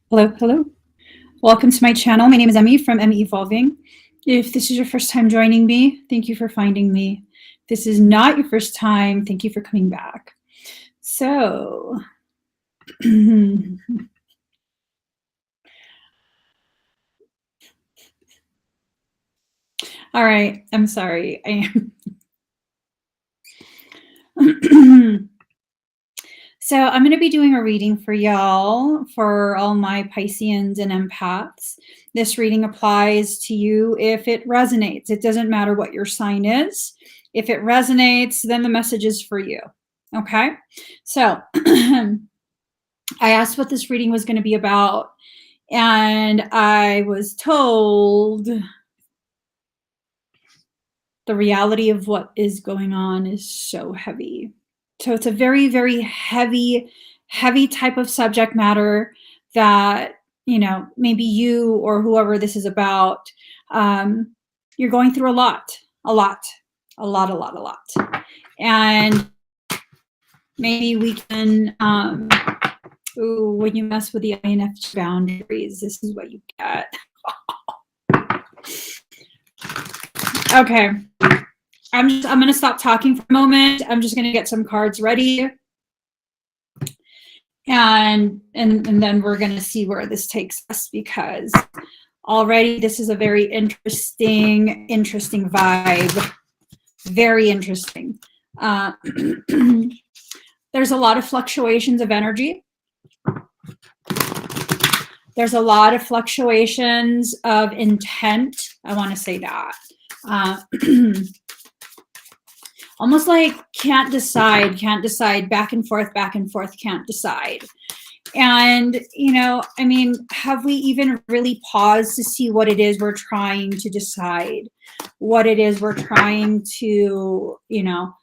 Hello, hello. Welcome to my channel. My name is Emmy from Emmy Evolving. If this is your first time joining me, thank you for finding me. If this is not your first time, thank you for coming back. So, all right, I'm sorry. So I'm going to be doing a reading for y'all, for all my Pisceans and empaths. This reading applies to you if it resonates. It doesn't matter what your sign is. If it resonates, then the message is for you. Okay? So I asked what this reading was going to be about, and I was told the reality of what is going on is so heavy. So it's a very, very heavy type of subject matter that, you know, maybe you or whoever this is about, you're going through a lot. And maybe we can, when you mess with the INFJ boundaries, this is what you get. Okay. I'm going to stop talking for a moment. I'm just going to get some cards ready. And then we're going to see where this takes us, because already this is a very interesting vibe. Very interesting. There's a lot of fluctuations of energy. There's a lot of fluctuations of intent. I want to say that. Almost like can't decide, back and forth, can't decide. And, you know, I mean, have we even really paused to see what it is we're trying to decide? What it is we're trying to, you know,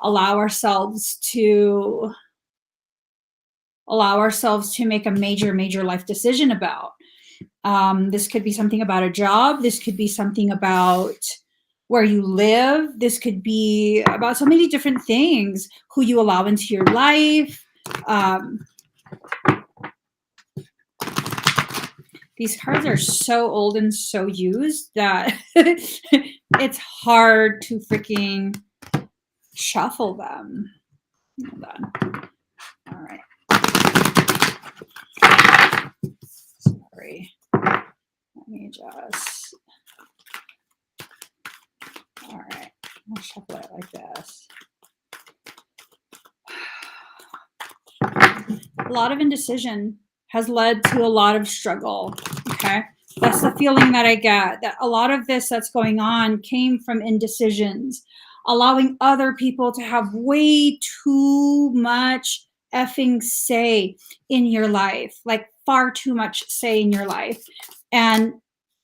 allow ourselves to make a major life decision about. This could be something about a job. This could be something about where you live. This could be about so many different things, who you allow into your life. These cards are so old and so used that it's hard to freaking shuffle them. Hold on. All right. Sorry. Let me just. All right. I'll shuffle it like this. A lot of indecision has led to a lot of struggle. Okay. That's the feeling that I get, that a lot of this that's going on came from indecisions, allowing other people to have way too much effing say in your life, like far too much say in your life. And,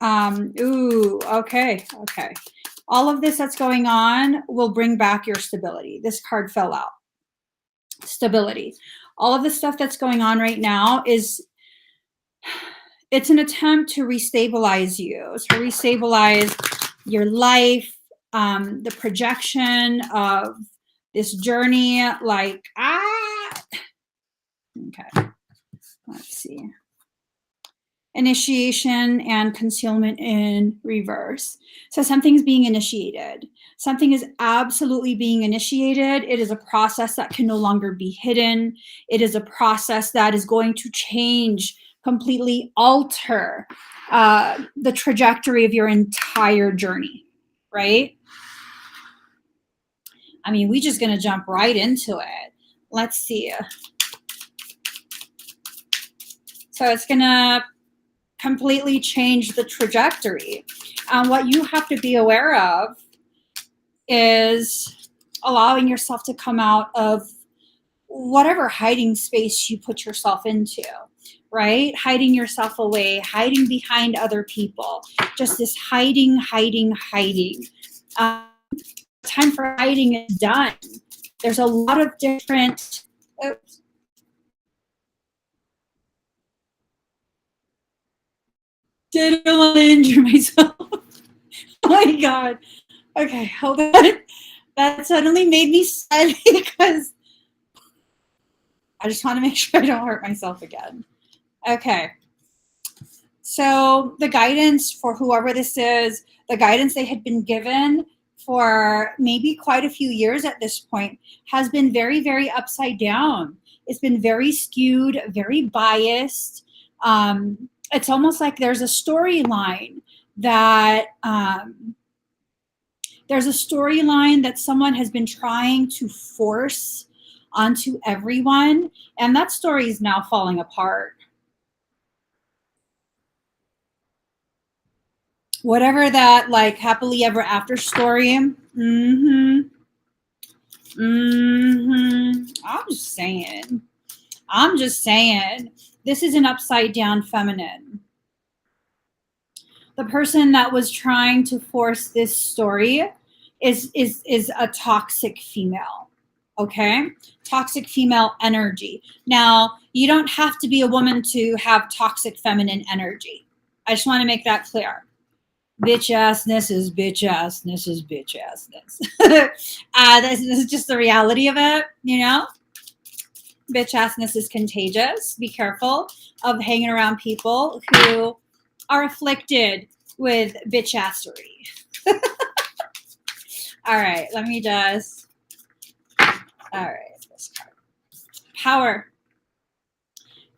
okay. All of this that's going on will bring back your stability. This card fell out. Stability. All of the stuff that's going on right now it's an attempt to restabilize you, to restabilize your life, the projection of this journey, like, okay, let's see. Initiation and concealment in reverse. So something's being initiated. Something is absolutely being initiated. It is a process that can no longer be hidden. It is a process that is going to change, completely alter the trajectory of your entire journey, right? I mean, we're just going to jump right into it. Let's see. So it's going to completely change the trajectory. What you have to be aware of is allowing yourself to come out of whatever hiding space you put yourself into, right? Hiding yourself away, hiding behind other people, just this hiding. Time for hiding is done. There's a lot of different. Didn't want to injure myself. Oh my God. Okay, hold on. That suddenly made me sad because I just want to make sure I don't hurt myself again. Okay. So the guidance for whoever this is, the guidance they had been given for maybe quite a few years at this point has been very, very upside down. It's been very skewed, very biased. It's almost like there's a storyline that someone has been trying to force onto everyone, and that story is now falling apart. Whatever that like happily ever after story. I'm just saying. This is an upside down feminine. The person that was trying to force this story is a toxic female. Okay? Toxic female energy. Now, you don't have to be a woman to have toxic feminine energy. I just want to make that clear. Bitch assness is bitch assness is bitch assness. This is just the reality of it, you know? Bitch assness is contagious. Be careful of hanging around people who are afflicted with bitch assery. All right, let me just. All right, this card. Power.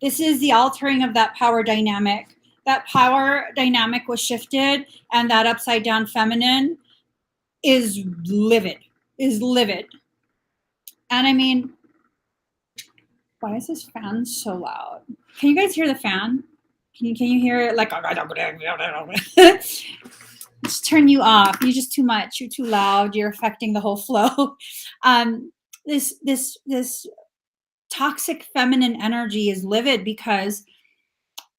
This is the altering of that power dynamic. That power dynamic was shifted, and that upside down feminine is livid. And I mean, why is this fan so loud? Can you guys hear the fan? Can you hear it? Like, just turn you off. You're just too much. You're too loud. You're affecting the whole flow. This toxic feminine energy is livid because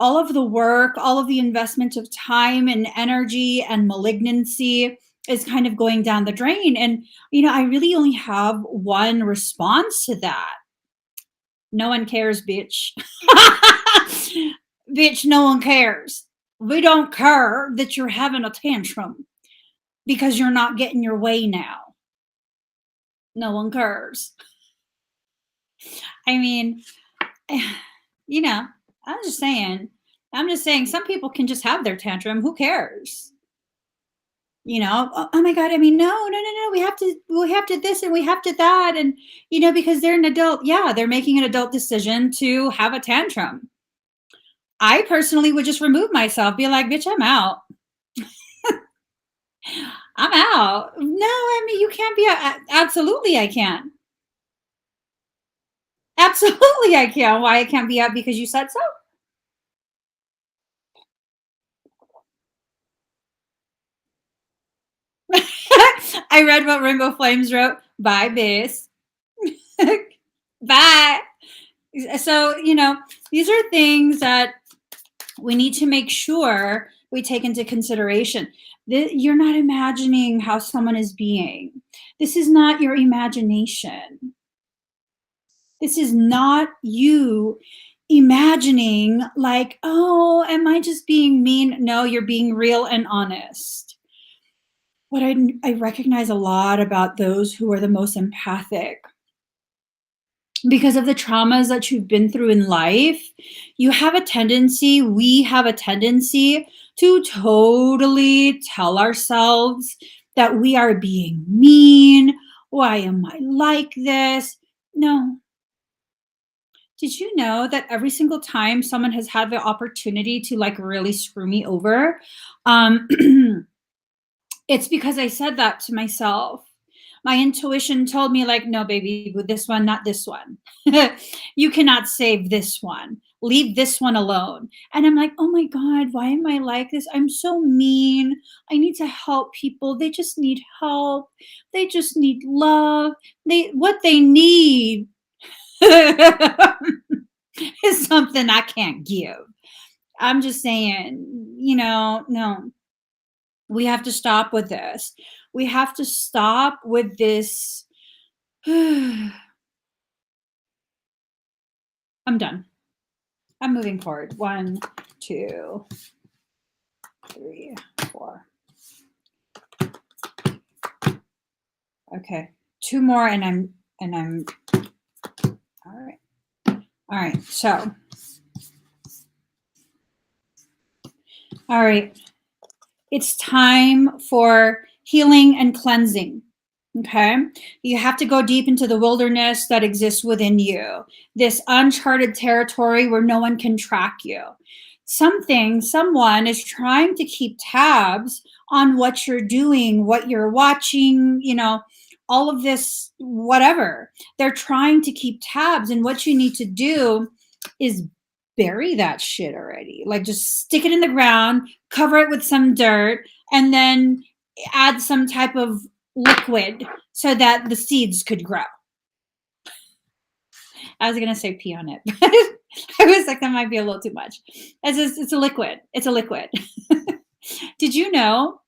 all of the work, all of the investment of time and energy and malignancy is kind of going down the drain. And, you know, I really only have one response to that. No one cares, bitch. Bitch, no one cares. We don't care that you're having a tantrum because you're not getting your way now. No one cares. I mean, you know, I'm just saying some people can just have their tantrum. Who cares? You know, oh my God. I mean, no. We have to this and we have to that. And, you know, because they're an adult. Yeah, they're making an adult decision to have a tantrum. I personally would just remove myself, be like, bitch, I'm out. I'm out. No, I mean, you can't be. Absolutely, I can. Absolutely, I can. Why I can't be out? Because you said so? I read what Rainbow Flames wrote. Bye, bis. Bye. So, you know, these are things that we need to make sure we take into consideration. You're not imagining how someone is being. This is not your imagination. This is not you imagining like, oh, am I just being mean? No, you're being real and honest. What I recognize a lot about those who are the most empathic, because of the traumas that you've been through in life, we have a tendency to totally tell ourselves that we are being mean. Why am I like this? No. Did you know that every single time someone has had the opportunity to like really screw me over, it's because I said that to myself. My intuition told me like, no, baby, with this one, not this one. You cannot save this one. Leave this one alone. And I'm like, oh my God, why am I like this? I'm so mean. I need to help people. They just need help. They just need love. What they need is something I can't give. I'm just saying, you know, no. We have to stop with this. We have to stop with this. I'm done. I'm moving forward. 1, 2, 3, 4. Okay. 2 more and I'm all right. All right, so, all right. It's time for healing and cleansing. Okay. You have to go deep into the wilderness that exists within you, this uncharted territory where no one can track you. Someone is trying to keep tabs on what you're doing, what you're watching, all of this, whatever. They're trying to keep tabs, and what you need to do is bury that shit already. Like, just stick it in the ground, cover it with some dirt, and then add some type of liquid so that the seeds could grow. I was gonna say pee on it, but I was like, that might be a little too much. It's a liquid. It's a liquid. Did you know?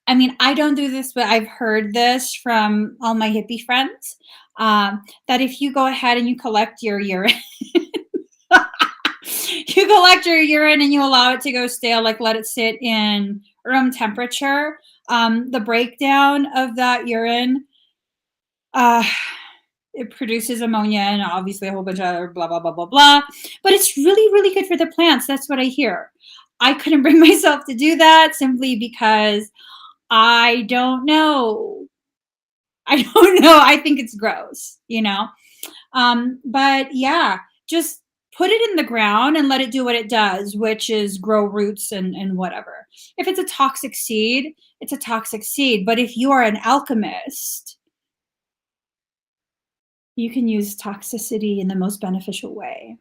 I mean, I don't do this, but I've heard this from all my hippie friends, that if you go ahead and you collect your urine, you collect your urine and you allow it to go stale, like let it sit in room temperature, the breakdown of that urine, it produces ammonia and obviously a whole bunch of other blah, blah, blah, blah, blah. But it's really, really good for the plants. That's what I hear. I couldn't bring myself to do that simply because I don't know. I don't know. I think it's gross, But yeah, just put it in the ground and let it do what it does, which is grow roots and whatever. If it's a toxic seed, it's a toxic seed. But if you are an alchemist, you can use toxicity in the most beneficial way.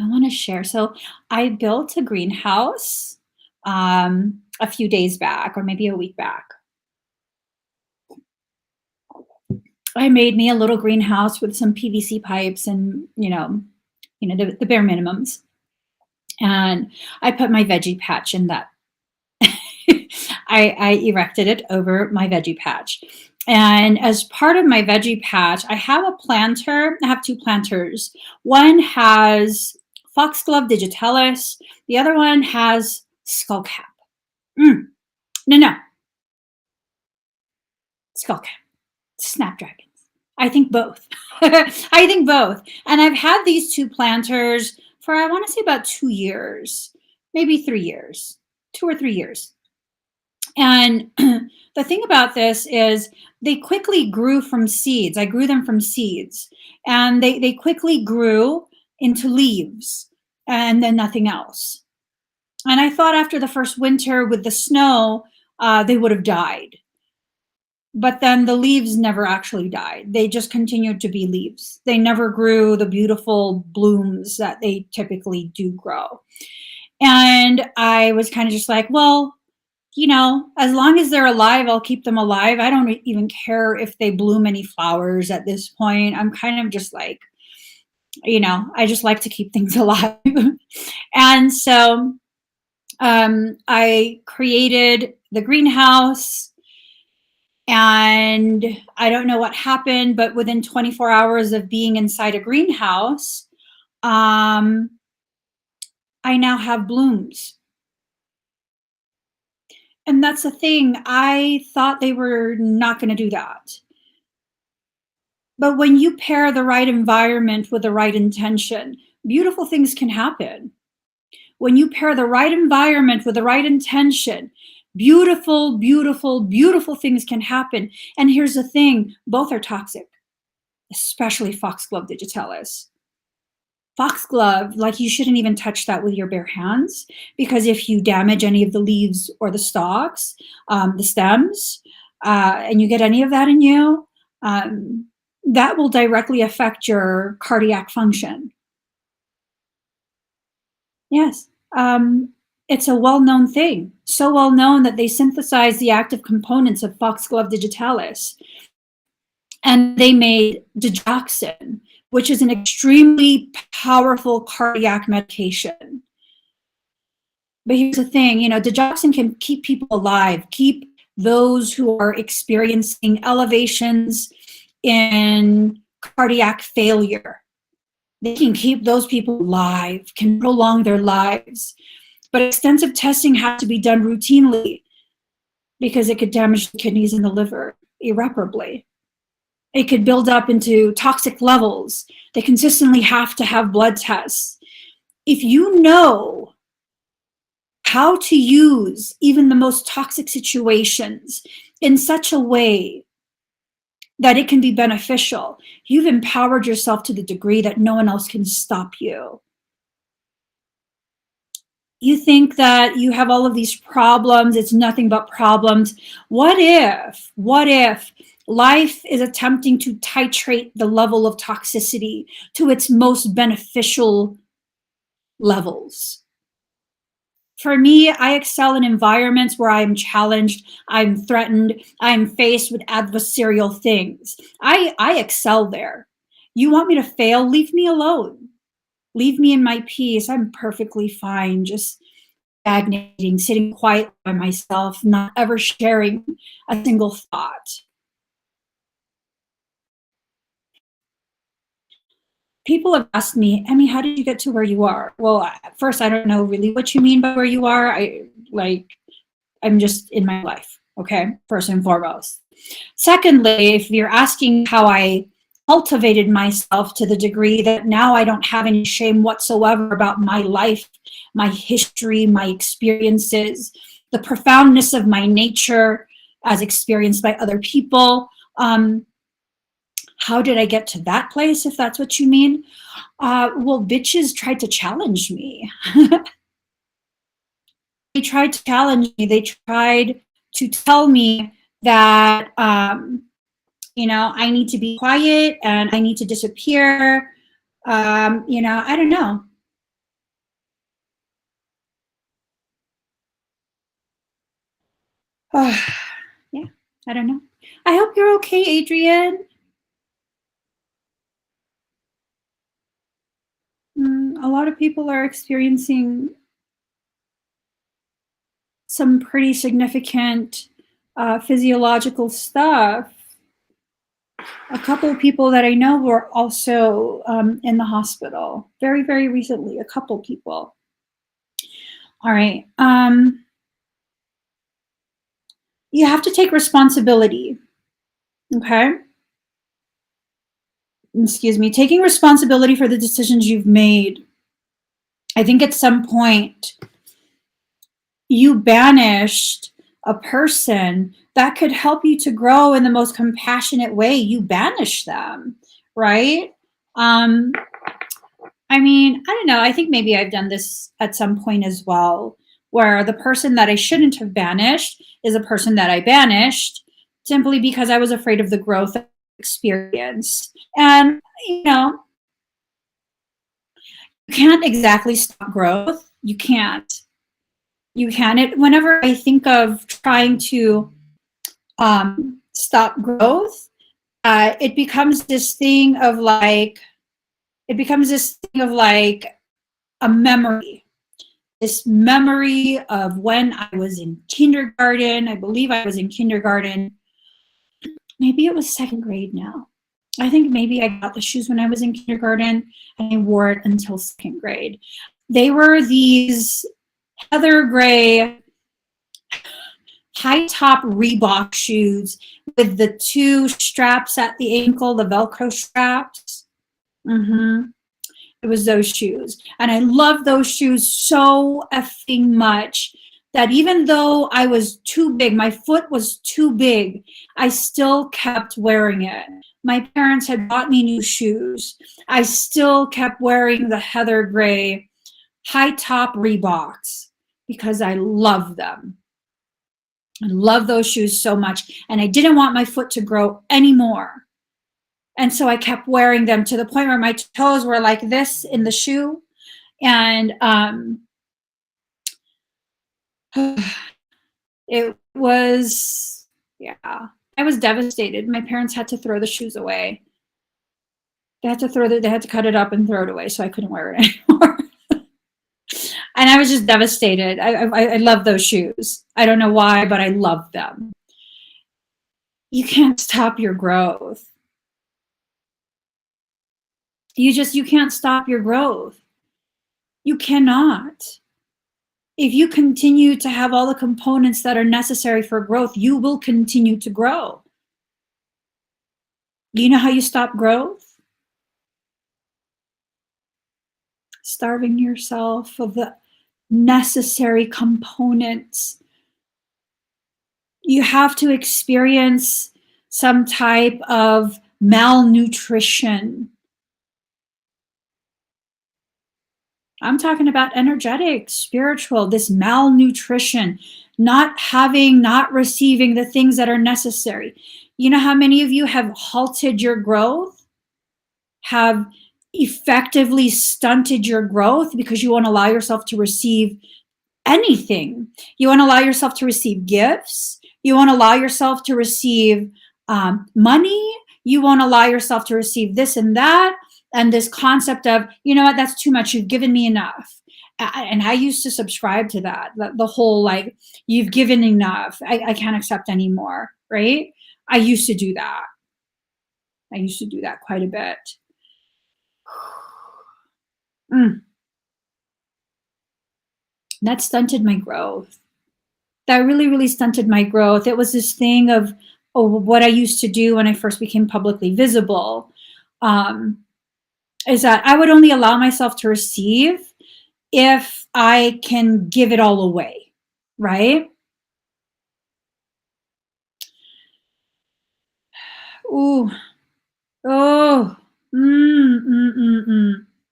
I want to share. So I built a greenhouse a few days back, or maybe a week back. I made me a little greenhouse with some PVC pipes and, the bare minimums. And I put my veggie patch in that. I erected it over my veggie patch. And as part of my veggie patch, I have a planter. I have two planters. One has foxglove digitalis. The other one has skullcap. No. Skullcap. Snapdragons. I think both. I think both. And I've had these two planters for, I want to say, about 2 years, maybe 3 years, 2 or 3 years. And the thing about this is they quickly grew from seeds. I grew them from seeds, and they quickly grew into leaves and then nothing else. And I thought after the first winter with the snow, they would have died. But then the leaves never actually died. They just continued to be leaves. They never grew the beautiful blooms that they typically do grow. And I was kind of just like, well, as long as they're alive, I'll keep them alive. I don't even care if they bloom any flowers at this point. I'm kind of just like, I just like to keep things alive. And so I created the greenhouse. And I don't know what happened, but within 24 hours of being inside a greenhouse, I now have blooms. And that's the thing. I thought they were not going to do that. But when you pair the right environment with the right intention, beautiful things can happen. When you pair the right environment with the right intention, beautiful, beautiful, beautiful things can happen. And here's the thing, both are toxic, especially foxglove digitalis. Foxglove, like, you shouldn't even touch that with your bare hands, because if you damage any of the leaves or the stalks, the stems, and you get any of that in you, that will directly affect your cardiac function. Yes. It's a well-known thing, so well-known that they synthesized the active components of foxglove digitalis, and they made digoxin, which is an extremely powerful cardiac medication. But here's the thing, digoxin can keep people alive, keep those who are experiencing elevations in cardiac failure. They can keep those people alive, can prolong their lives. But extensive testing has to be done routinely because it could damage the kidneys and the liver irreparably. It could build up into toxic levels. They consistently have to have blood tests. If you know how to use even the most toxic situations in such a way that it can be beneficial, you've empowered yourself to the degree that no one else can stop you. You think that you have all of these problems, it's nothing but problems. What if life is attempting to titrate the level of toxicity to its most beneficial levels? For me, I excel in environments where I'm challenged, I'm threatened, I'm faced with adversarial things. I excel there. You want me to fail? Leave me alone. Leave me in my peace. I'm perfectly fine just stagnating, sitting quiet by myself, not ever sharing a single thought. People have asked me, Emmy, how did you get to where you are? Well, at first, I don't know really what you mean by where you are. I'm just in my life, okay, first and foremost. Secondly, if you're asking how I cultivated myself to the degree that now I don't have any shame whatsoever about my life, my history, my experiences, the profoundness of my nature as experienced by other people. How did I get to that place, if that's what you mean? Well, bitches tried to challenge me. They tried to challenge me. They tried to tell me that, I need to be quiet and I need to disappear. I don't know. Yeah, I don't know. I hope you're okay, Adrian. A lot of people are experiencing some pretty significant physiological stuff. A couple of people that I know were also in the hospital very, very recently, a couple people. All right. You have to take responsibility, okay? Excuse me, taking responsibility for the decisions you've made. I think at some point you banished a person that could help you to grow in the most compassionate way. You banish them, right? I mean, I don't know. I think maybe I've done this at some point as well, where the person that I shouldn't have banished is a person that I banished simply because I was afraid of the growth experience. And, you can't exactly stop growth. You can't. You can. Whenever I think of trying to stop growth, it becomes this thing of like, a memory. This memory of when I was in kindergarten. I believe I was in kindergarten. Maybe it was second grade now. I think maybe I got the shoes when I was in kindergarten and I wore it until second grade. They were these heather gray high top Reebok shoes with the two straps at the ankle, the Velcro straps. It was those shoes. And I love those shoes so effing much that even though I was too big, my foot was too big, I still kept wearing it. My parents had bought me new shoes. I still kept wearing the heather gray high top Reeboks because I love them. I love those shoes so much. And I didn't want my foot to grow anymore. And so I kept wearing them to the point where my toes were like this in the shoe. And it was, yeah, I was devastated. My parents had to throw the shoes away. They had to cut it up and throw it away so I couldn't wear it anymore. And I was just devastated. I love those shoes. I don't know why, but I love them. You can't stop your growth. You can't stop your growth. You cannot. If you continue to have all the components that are necessary for growth, you will continue to grow. You know how you stop growth? Starving yourself of the necessary components. You have to experience some type of malnutrition. I'm talking about energetic, spiritual, this malnutrition, not receiving the things that are necessary. You know how many of you have halted your growth, have effectively stunted your growth because you won't allow yourself to receive anything. You won't allow yourself to receive gifts. You won't allow yourself to receive money. You won't allow yourself to receive this and that. And this concept of, you know what, that's too much. You've given me enough. And I used to subscribe to that, the whole like, you've given enough. I can't accept anymore, right? I used to do that. I used to do that quite a bit. That stunted my growth. That really, really stunted my growth. It was this thing of what I used to do when I first became publicly visible, is that I would only allow myself to receive if I can give it all away, right? Ooh, oh,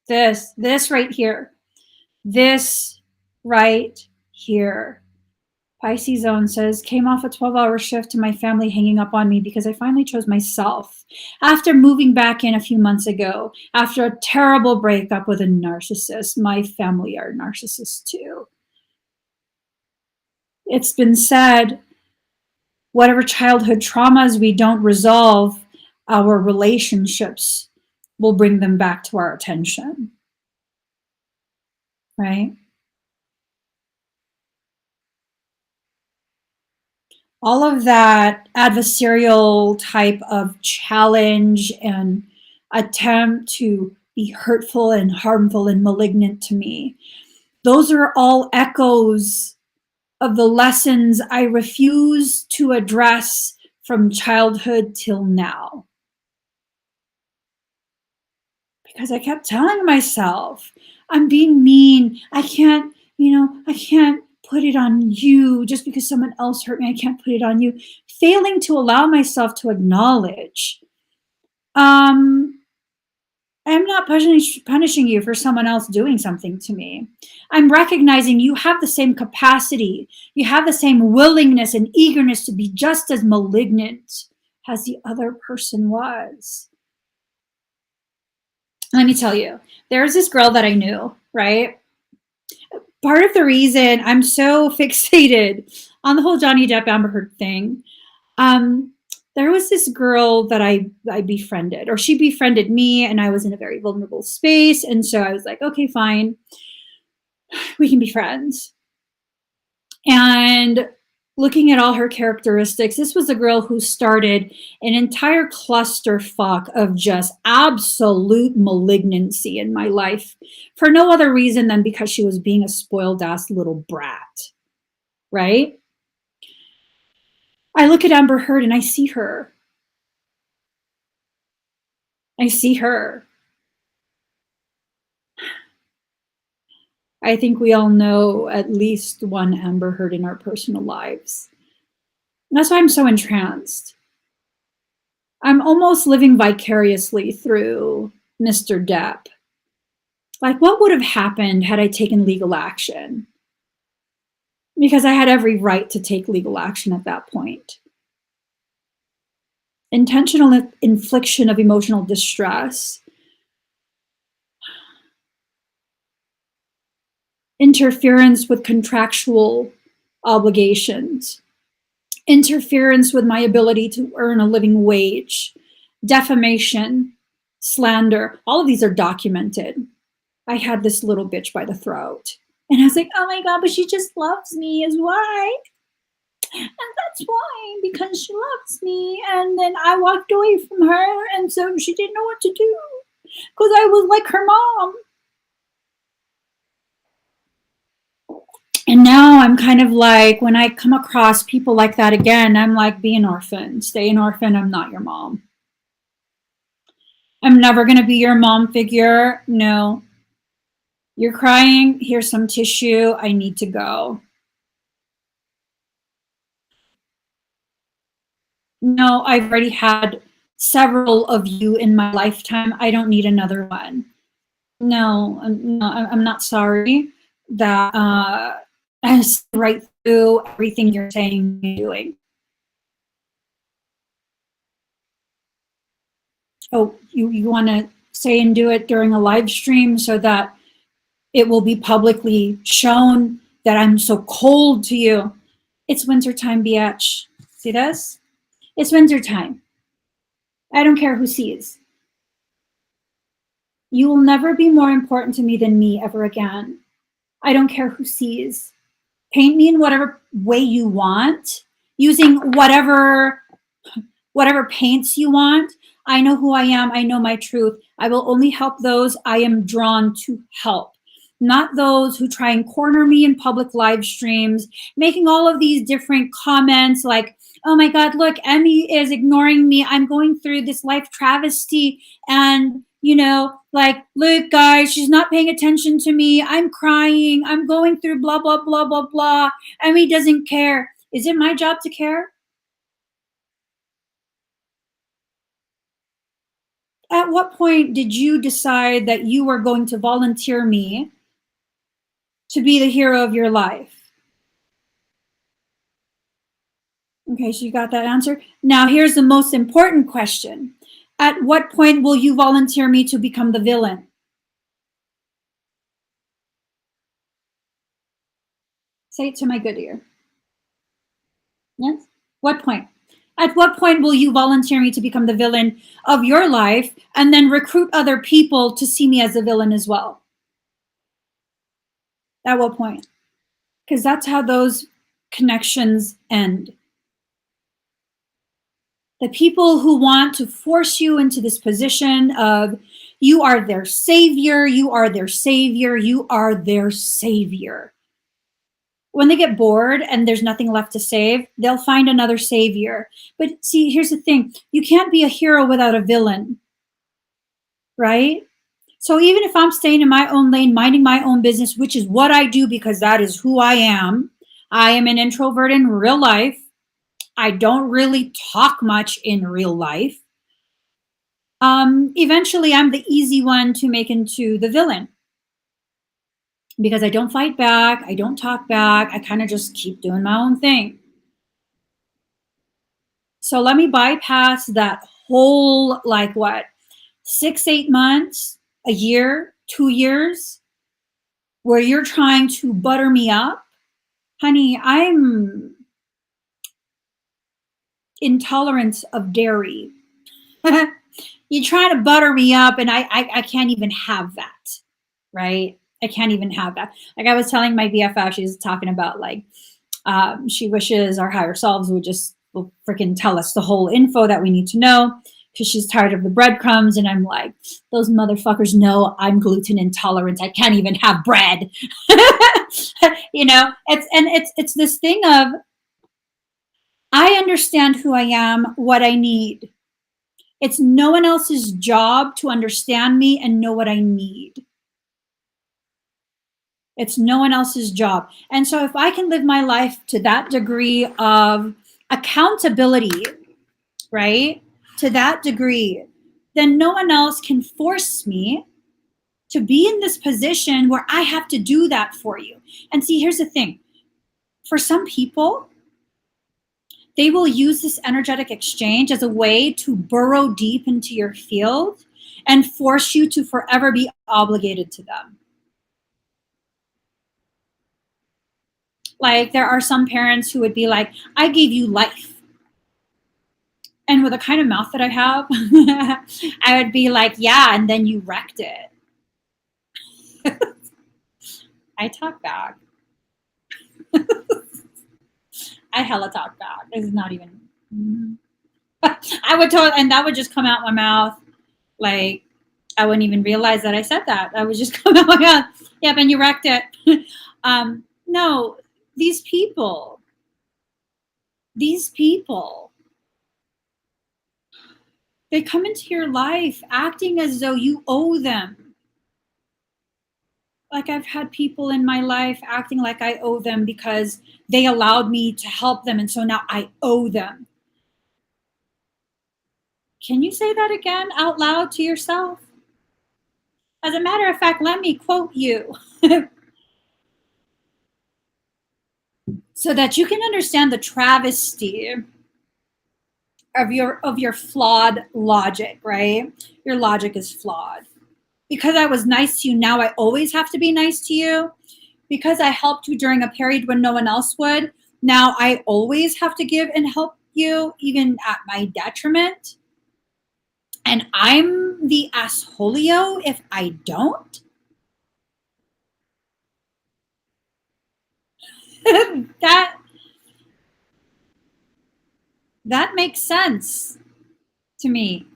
this right here, this right here. Pisces Zone says, came off a 12-hour shift to my family hanging up on me because I finally chose myself. After moving back in a few months ago, after a terrible breakup with a narcissist, my family are narcissists too. It's been said, whatever childhood traumas we don't resolve, our relationships will bring them back to our attention, right? All of that adversarial type of challenge and attempt to be hurtful and harmful and malignant to me, those are all echoes of the lessons I refuse to address from childhood till now. Because I kept telling myself, I'm being mean. I can't put it on you just because someone else hurt me. I can't put it on you. Failing to allow myself to acknowledge, I'm not punishing you for someone else doing something to me. I'm recognizing you have the same capacity. You have the same willingness and eagerness to be just as malignant as the other person was. Let me tell you, there's this girl that I knew, right? Part of the reason I'm so fixated on the whole Johnny Depp Amber Heard thing, there was this girl that I befriended, or she befriended me, and I was in a very vulnerable space. And so I was like, okay, fine, we can be friends. And looking at all her characteristics, this was a girl who started an entire clusterfuck of just absolute malignancy in my life for no other reason than because she was being a spoiled ass little brat, right? I look at Amber Heard and I see her. I see her. I think we all know at least one Amber Heard in our personal lives. And that's why I'm so entranced. I'm almost living vicariously through Mr. Depp. Like, what would have happened had I taken legal action? Because I had every right to take legal action at that point. Intentional infliction of emotional distress, interference with contractual obligations, interference with my ability to earn a living wage, defamation, slander. All of these are documented. I had this little bitch by the throat. And I was like, oh my God, but she just loves me is why. And that's why, because she loves me. And then I walked away from her, and so she didn't know what to do because I was like her mom. And now I'm kind of like, when I come across people like that again, I'm like, be an orphan, stay an orphan. I'm not your mom. I'm never going to be your mom figure. No. You're crying. Here's some tissue. I need to go. No, I've already had several of you in my lifetime. I don't need another one. No, I'm not sorry that I see right through everything you're saying and doing. Oh, you want to say and do it during a live stream so that it will be publicly shown that I'm so cold to you. It's wintertime, biatch. See this? It's wintertime. I don't care who sees. You will never be more important to me than me ever again. I don't care who sees. Paint me in whatever way you want, using whatever paints you want. I know who I am. I know my truth. I will only help those I am drawn to help, not those who try and corner me in public live streams, making all of these different comments like, oh my God, look, Emmy is ignoring me. I'm going through this life travesty. And, you know, like, look, guys, she's not paying attention to me. I'm crying. I'm going through blah, blah, blah, blah, blah. Emmy doesn't care. Is it my job to care? At what point did you decide that you were going to volunteer me to be the hero of your life? Okay, so you got that answer. Now here's the most important question. At what point will you volunteer me to become the villain? Say it to my good ear. Yes? What point? At what point will you volunteer me to become the villain of your life and then recruit other people to see me as a villain as well? At what point? Because that's how those connections end. The people who want to force you into this position of you are their savior, you are their savior, you are their savior. When they get bored and there's nothing left to save, they'll find another savior. But see, here's the thing. You can't be a hero without a villain, right? So even if I'm staying in my own lane, minding my own business, which is what I do because that is who I am an introvert in real life. I don't really talk much in real life. Eventually I'm the easy one to make into the villain because I don't fight back. I don't talk back. I kind of just keep doing my own thing. So let me bypass that whole, like what, 6, 8 months, a year, 2 years, where you're trying to butter me up. Honey, I'm intolerant of dairy. You try to butter me up and I can't even have that, right? I can't even have that. Like I was telling my BFF, she's talking about like, she wishes our higher selves would just freaking tell us the whole info that we need to know because she's tired of the breadcrumbs. And I'm like, those motherfuckers know I'm gluten intolerant. I can't even have bread. You know, it's this thing of, I understand who I am, what I need. It's no one else's job to understand me and know what I need. It's no one else's job. And so if I can live my life to that degree of accountability, right, to that degree, then no one else can force me to be in this position where I have to do that for you. And see, here's the thing. For some people, they will use this energetic exchange as a way to burrow deep into your field and force you to forever be obligated to them. Like there are some parents who would be like, I gave you life. And with the kind of mouth that I have, I would be like, yeah, and then you wrecked it. I talk back. I hella talk back. It's not even. I would tell, and that would just come out my mouth. Like I wouldn't even realize that I said that. That would just come out my mouth. Yep, and you wrecked it. No, these people, They come into your life acting as though you owe them. Like I've had people in my life acting like I owe them because they allowed me to help them, and so now I owe them. Can you say that again out loud to yourself? As a matter of fact, let me quote you so that you can understand the travesty of your flawed logic, right? Your logic is flawed. Because I was nice to you, now I always have to be nice to you. Because I helped you during a period when no one else would, now I always have to give and help you, even at my detriment. And I'm the assholio if I don't. that makes sense to me.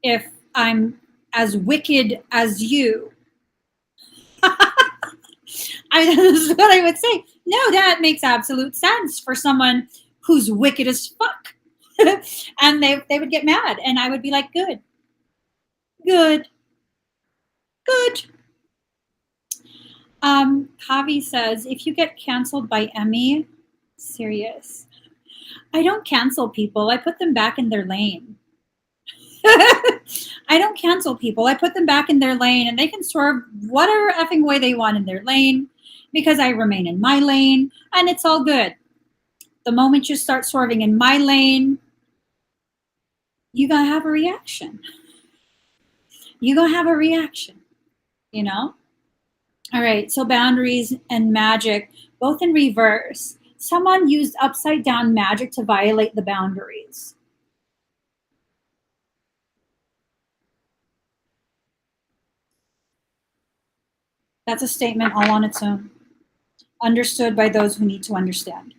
If I'm as wicked as you, this is what I would say. No, that makes absolute sense for someone who's wicked as fuck. And they would get mad, and I would be like, good, good, good. Kavi says, if you get canceled by Emmy, serious. I don't cancel people. I put them back in their lane. I don't cancel people. I put them back in their lane, and they can swerve whatever effing way they want in their lane because I remain in my lane, and it's all good. The moment you start swerving in my lane, you're going to have a reaction. You're going to have a reaction, you know? All right, so boundaries and magic, both in reverse. Someone used upside down magic to violate the boundaries. That's a statement all on its own, understood by those who need to understand.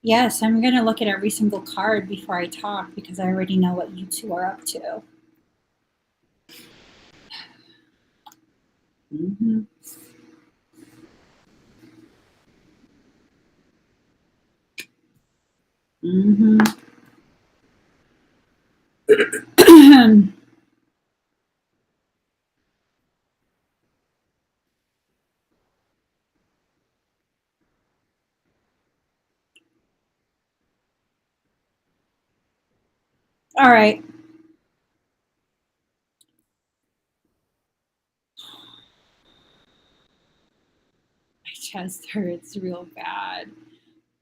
Yes, I'm going to look at every single card before I talk because I already know what you two are up to. Mm-hmm. Mm-hmm. All right. My chest hurts real bad.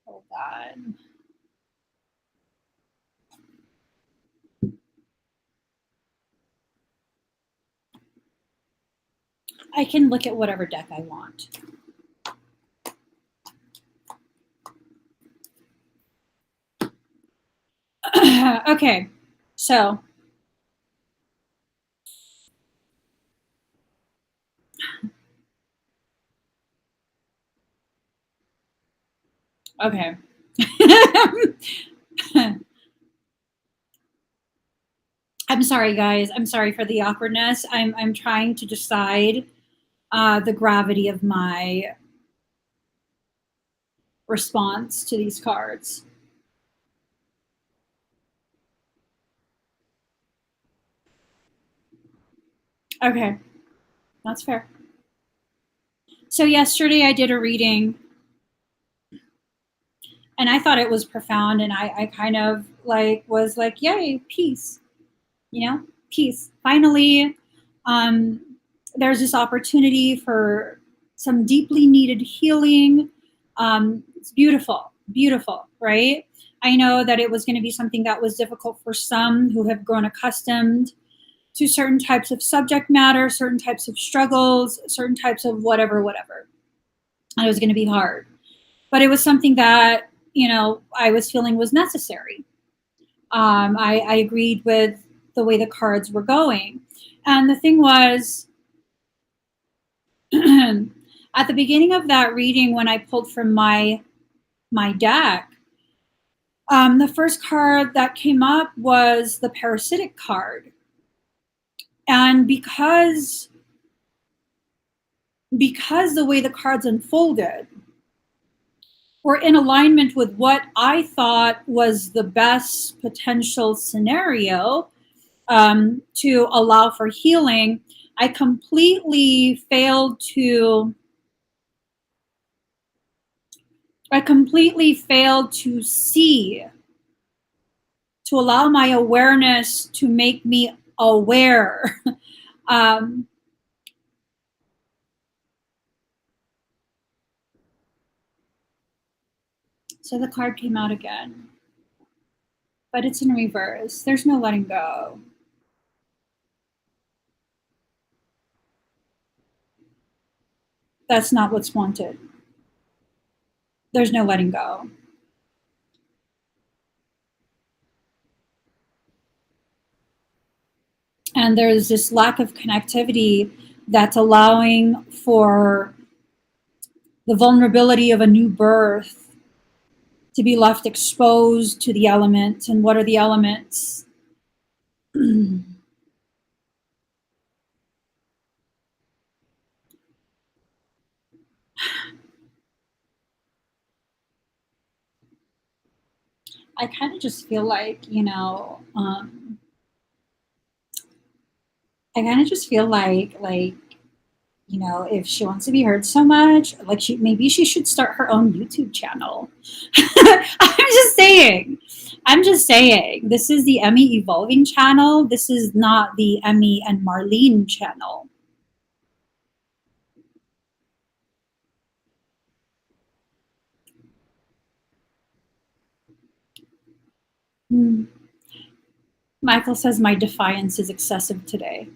Oh, God. I can look at whatever deck I want. Okay, so okay. I'm sorry, guys. I'm sorry for the awkwardness. I'm trying to decide the gravity of my response to these cards. Okay, that's fair. So yesterday I did a reading, and I thought it was profound, and I kind of like was like, yay, peace, you know, peace. Finally, um, there's this opportunity for some deeply needed healing. It's beautiful, beautiful, right? I know that it was going to be something that was difficult for some who have grown accustomed to certain types of subject matter, certain types of struggles, certain types of whatever. And it was going to be hard. But it was something that, I was feeling was necessary. I agreed with the way the cards were going. And the thing was, at the beginning of that reading, when I pulled from my deck, the first card that came up was the parasitic card. And because the way the cards unfolded were in alignment with what I thought was the best potential scenario to allow for healing, I completely failed to see, to allow my awareness to make me aware. So the card came out again, but it's in reverse. There's no letting go. That's not what's wanted. There's no letting go. And there's this lack of connectivity that's allowing for the vulnerability of a new birth to be left exposed to the elements. And what are the elements? I kind of just feel like, I kind of just feel like, if she wants to be heard so much, like maybe she should start her own YouTube channel. I'm just saying, this is the Emmy Evolving channel. This is not the Emmy and Marlene channel. Michael says my defiance is excessive today.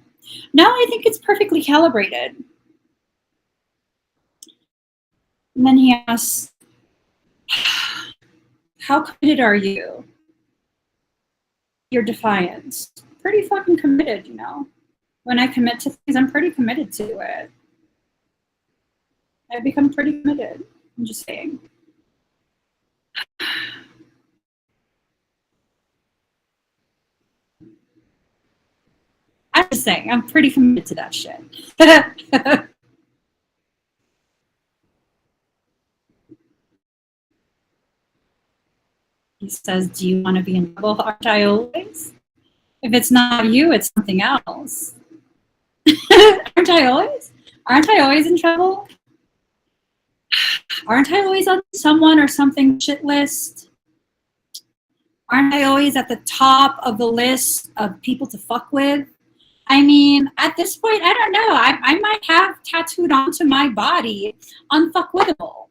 No, I think it's perfectly calibrated. And then he asks, how committed are you? Your defiance. Pretty fucking committed, When I commit to things, I'm pretty committed to it. I've become pretty committed. I'm just saying. I'm just saying, I'm pretty committed to that shit. He says, do you want to be in trouble? Aren't I always? If it's not you, it's something else. Aren't I always? Aren't I always in trouble? Aren't I always on someone or something shit list? Aren't I always at the top of the list of people to fuck with? I mean, at this point, I don't know. I might have tattooed onto my body unfuckwittable.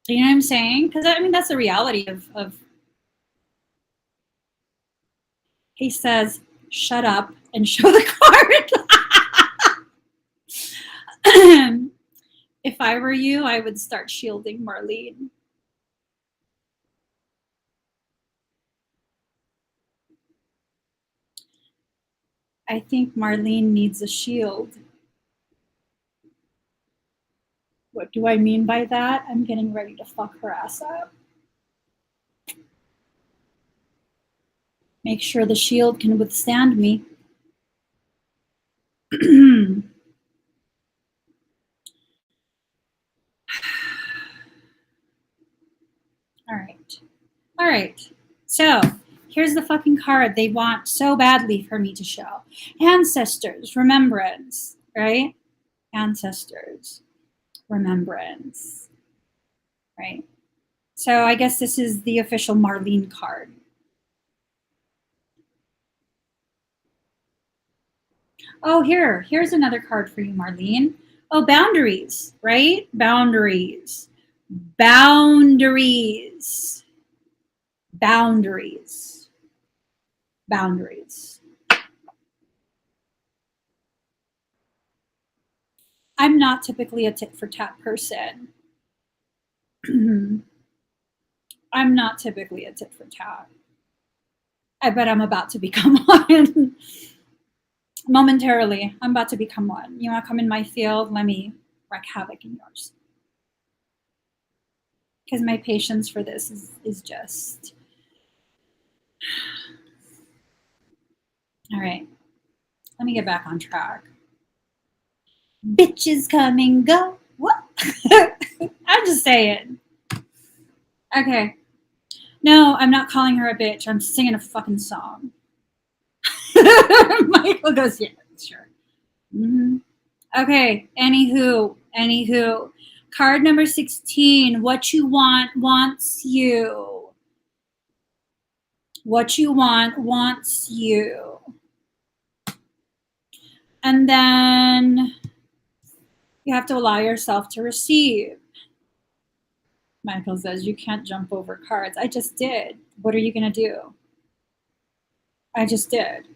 You know what I'm saying? Because I mean, that's the reality of. He says, shut up and show the card. If I were you, I would start shielding Marlene. I think Marlene needs a shield. What do I mean by that? I'm getting ready to fuck her ass up. Make sure the shield can withstand me. All right. So here's the fucking card they want so badly for me to show. Ancestors, remembrance, right? Ancestors, remembrance, right? So I guess this is the official Marlene card. Oh, here's another card for you, Marlene. Oh, boundaries, right? Boundaries. Boundaries. Boundaries. boundaries. I'm not typically a tit for tat person. I'm not typically a tit for tat. I bet I'm about to become one. Momentarily, I'm about to become one. You want to come in my field? Let me wreak havoc in yours. Because my patience for this is just... All right. Let me get back on track. Bitches come and go. What? I'm just saying. Okay. No, I'm not calling her a bitch. I'm singing a fucking song. Michael goes, yeah, sure. Mm-hmm. Okay. Anywho. Card number 16. What you want wants you. What you want wants you. And then you have to allow yourself to receive. Michael says, you can't jump over cards. I just did. What are you going to do? I just did.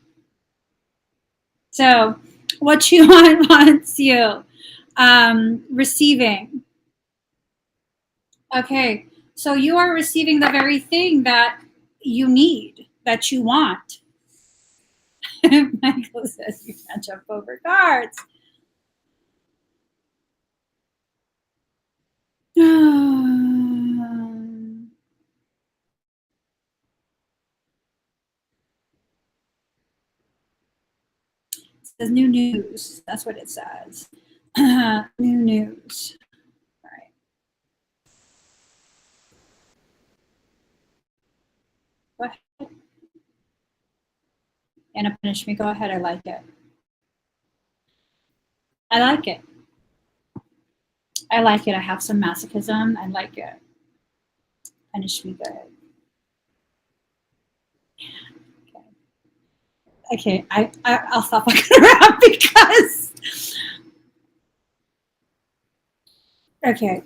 So what you want wants you. Receiving. Okay. So you are receiving the very thing that you need, that you want. Michael says you can't jump over cards. It says new news. That's what it says. New news. All right. Go ahead. Anna, punish me. Go ahead. I like it. I like it. I like it. I have some masochism. I like it. Punish me good. Okay, I'll stop fucking around because... Okay,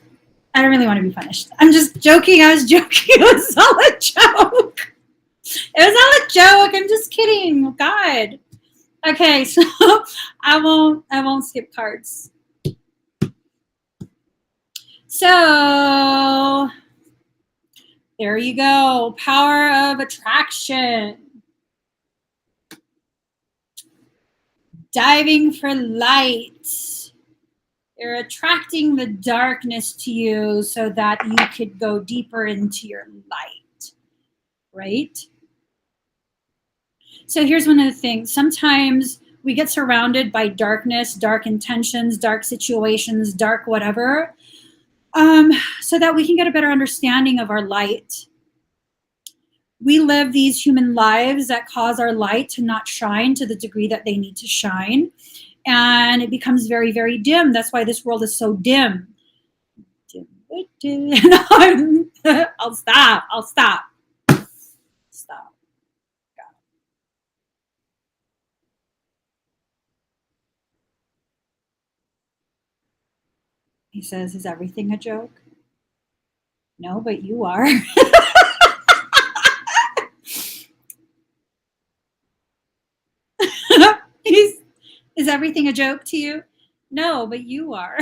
I don't really want to be punished. I'm just joking. I was joking. It was all a joke. It was all a joke. I'm just kidding. God. Okay, so I won't skip cards. So there you go. Power of attraction. Diving for light. You're attracting the darkness to you so that you could go deeper into your light, right? So here's one of the things. Sometimes we get surrounded by darkness, dark intentions, dark situations, dark whatever, so that we can get a better understanding of our light. We live these human lives that cause our light to not shine to the degree that they need to shine. And it becomes very, very dim. That's why this world is so dim. I'll stop. He says, is everything a joke? No, but you are. Is everything a joke to you? No, but you are.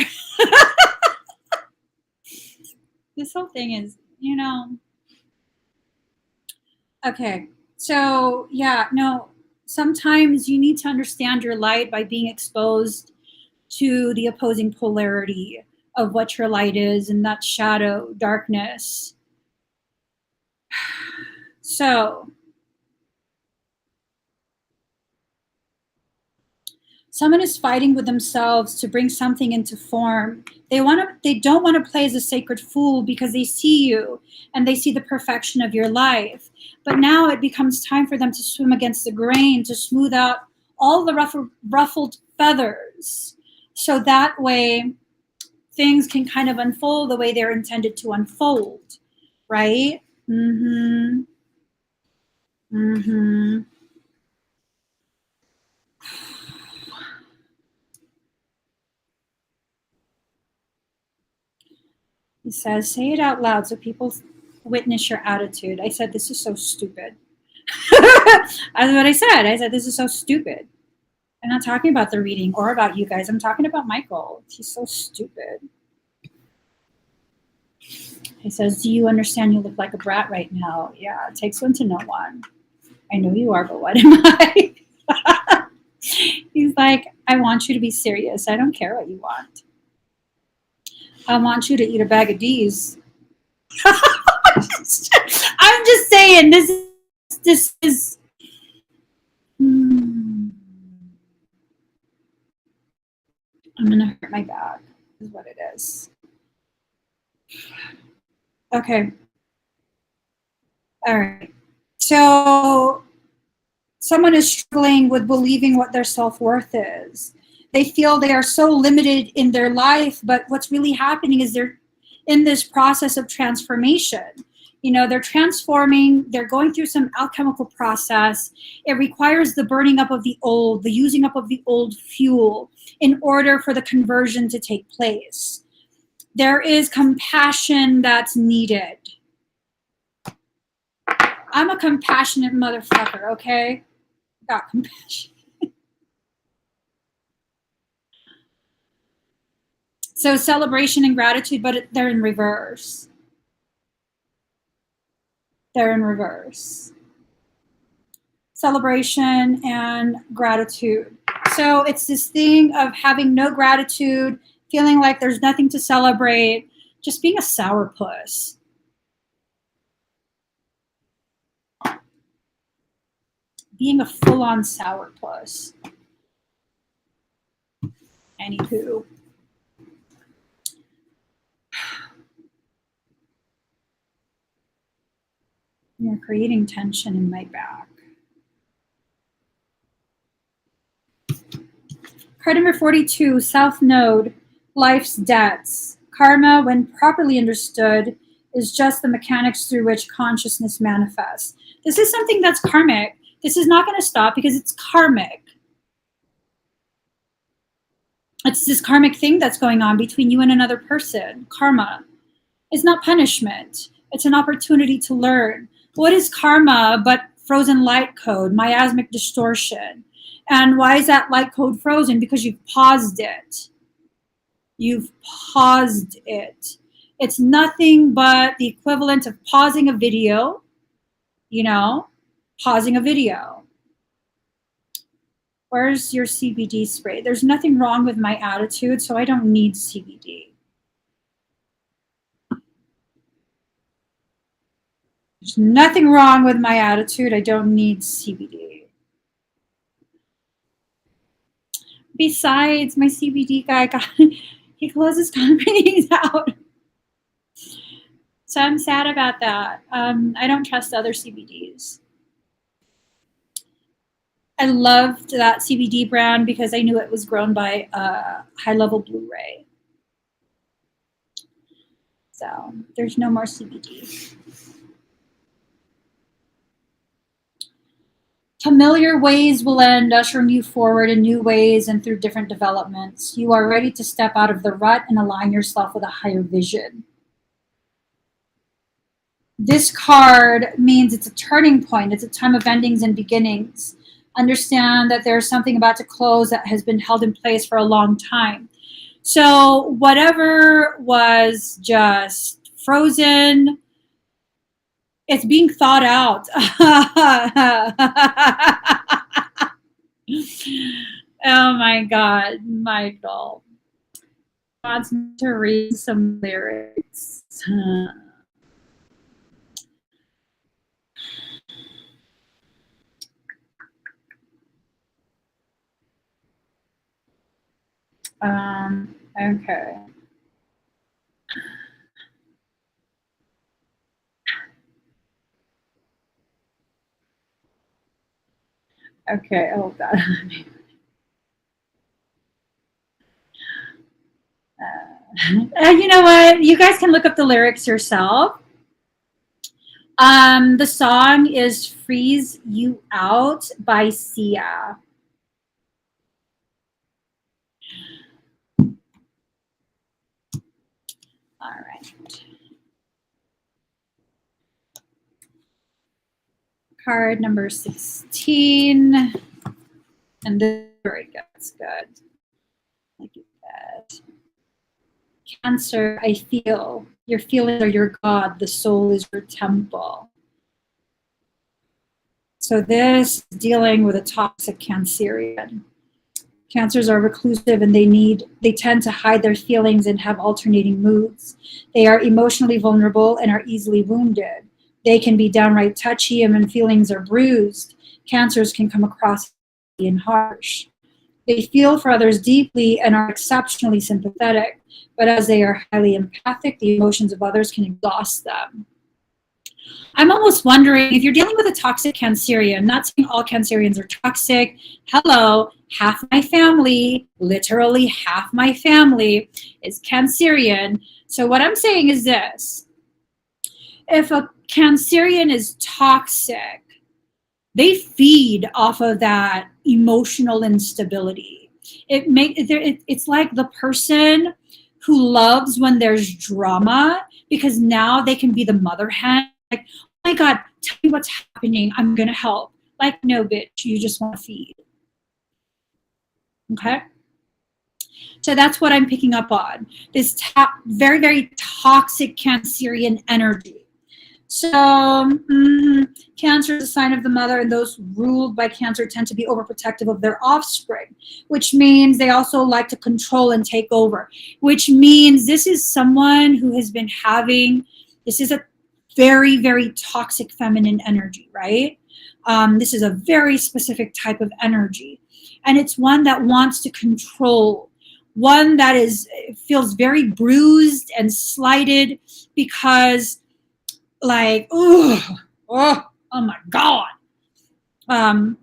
This whole thing is, okay. So yeah, no, sometimes you need to understand your light by being exposed to the opposing polarity of what your light is, and that's shadow, darkness. So someone is fighting with themselves to bring something into form. They don't want to play as a sacred fool because they see you and they see the perfection of your life. But now it becomes time for them to swim against the grain, to smooth out all the ruffled feathers. So that way things can kind of unfold the way they're intended to unfold, right? Mm-hmm. Mm-hmm. He says, say it out loud so people witness your attitude. I said, this is so stupid. That's what I said. I said, this is so stupid. I'm not talking about the reading or about you guys. I'm talking about Michael. He's so stupid. He says, do you understand you look like a brat right now? Yeah, it takes one to know one. I know you are, but what am I? He's like, I want you to be serious. I don't care what you want. I want you to eat a bag of D's. I'm just saying, this is. I'm gonna hurt my back. Is what it is. Okay. All right. So someone is struggling with believing what their self-worth is. They feel they are so limited in their life, but what's really happening is they're in this process of transformation. You know, they're transforming, they're going through some alchemical process. It requires the burning up of the old, the using up of the old fuel in order for the conversion to take place. There is compassion that's needed. I'm a compassionate motherfucker, okay? Got compassion. So celebration and gratitude, but they're in reverse. They're in reverse. Celebration and gratitude. So it's this thing of having no gratitude, feeling like there's nothing to celebrate, just being a sourpuss. Being a full-on sourpuss. Anywho. You're creating tension in my back. Card number 42, South Node, life's debts. Karma, when properly understood, is just the mechanics through which consciousness manifests. This is something that's karmic. This is not going to stop because it's karmic. It's this karmic thing that's going on between you and another person. Karma is not punishment. It's an opportunity to learn. What is karma but frozen light code, miasmic distortion? And why is that light code frozen? Because you've paused it. You've paused it. It's nothing but the equivalent of pausing a video, you know, pausing a video. Where's your CBD spray? There's nothing wrong with my attitude, so I don't need CBD. There's nothing wrong with my attitude. I don't need CBD. Besides, my CBD guy he closes companies out. So I'm sad about that. I don't trust other CBDs. I loved that CBD brand because I knew it was grown by High Level Blu-ray. So there's no more CBD. Familiar ways will end, ushering you forward in new ways and through different developments. You are ready to step out of the rut and align yourself with a higher vision. This card means it's a turning point. It's a time of endings and beginnings. Understand that there's something about to close that has been held in place for a long time. So whatever was just frozen, it's being thought out. Oh my God, Michael. Wants me to read some lyrics. Okay. Okay, oh God. You know what? You guys can look up the lyrics yourself. The song is Freeze You Out by Sia. All right. Card number 16. And this is very good. It's good. Look at that. Cancer, I feel. Your feelings are your God. The soul is your temple. So this is dealing with a toxic Cancerian. Cancers are reclusive and they tend to hide their feelings and have alternating moods. They are emotionally vulnerable and are easily wounded. They can be downright touchy, and when feelings are bruised, cancers can come across and harsh. They feel for others deeply and are exceptionally sympathetic, but as they are highly empathic, the emotions of others can exhaust them. I'm almost wondering if you're dealing with a toxic Cancerian, not saying all Cancerians are toxic. Hello, half my family, literally half my family is Cancerian. So what I'm saying is this. If a Cancerian is toxic, they feed off of that emotional instability. It's like the person who loves when there's drama, because now they can be the mother hen. Like, oh my God, tell me what's happening. I'm going to help. Like, no, bitch, you just want to feed. Okay? So that's what I'm picking up on. This very, very toxic Cancerian energy. So Cancer is a sign of the mother, and those ruled by Cancer tend to be overprotective of their offspring, which means they also like to control and take over, which means this is someone who has been this is a very, very toxic feminine energy, right? This is a very specific type of energy, and it's one that wants to control, one that feels very bruised and slighted because like, oh my God. I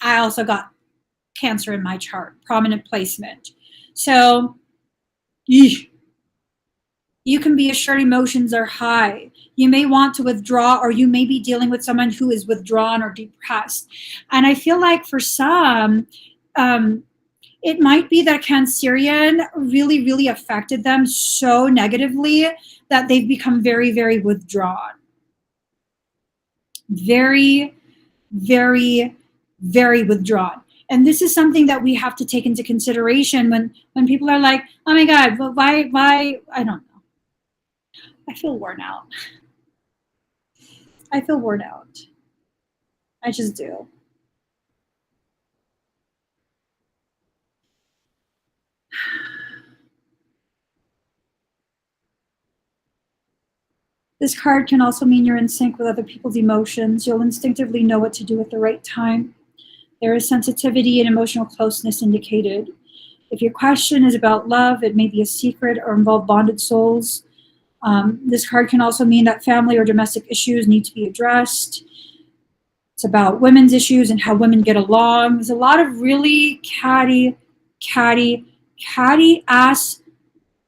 also got Cancer in my chart, prominent placement. So you can be assured emotions are high. You may want to withdraw, or you may be dealing with someone who is withdrawn or depressed. And I feel like for some, it might be that Cancerian really, really affected them so negatively that they've become very, very withdrawn. Very, very, very withdrawn. And this is something that we have to take into consideration when people are like, oh my God, well, why, I don't know. I feel worn out. I feel worn out. I just do. This card can also mean you're in sync with other people's emotions. You'll instinctively know what to do at the right time. There is sensitivity and emotional closeness indicated. If your question is about love, it may be a secret or involve bonded souls. This card can also mean that family or domestic issues need to be addressed. It's about women's issues and how women get along. There's a lot of really catty ass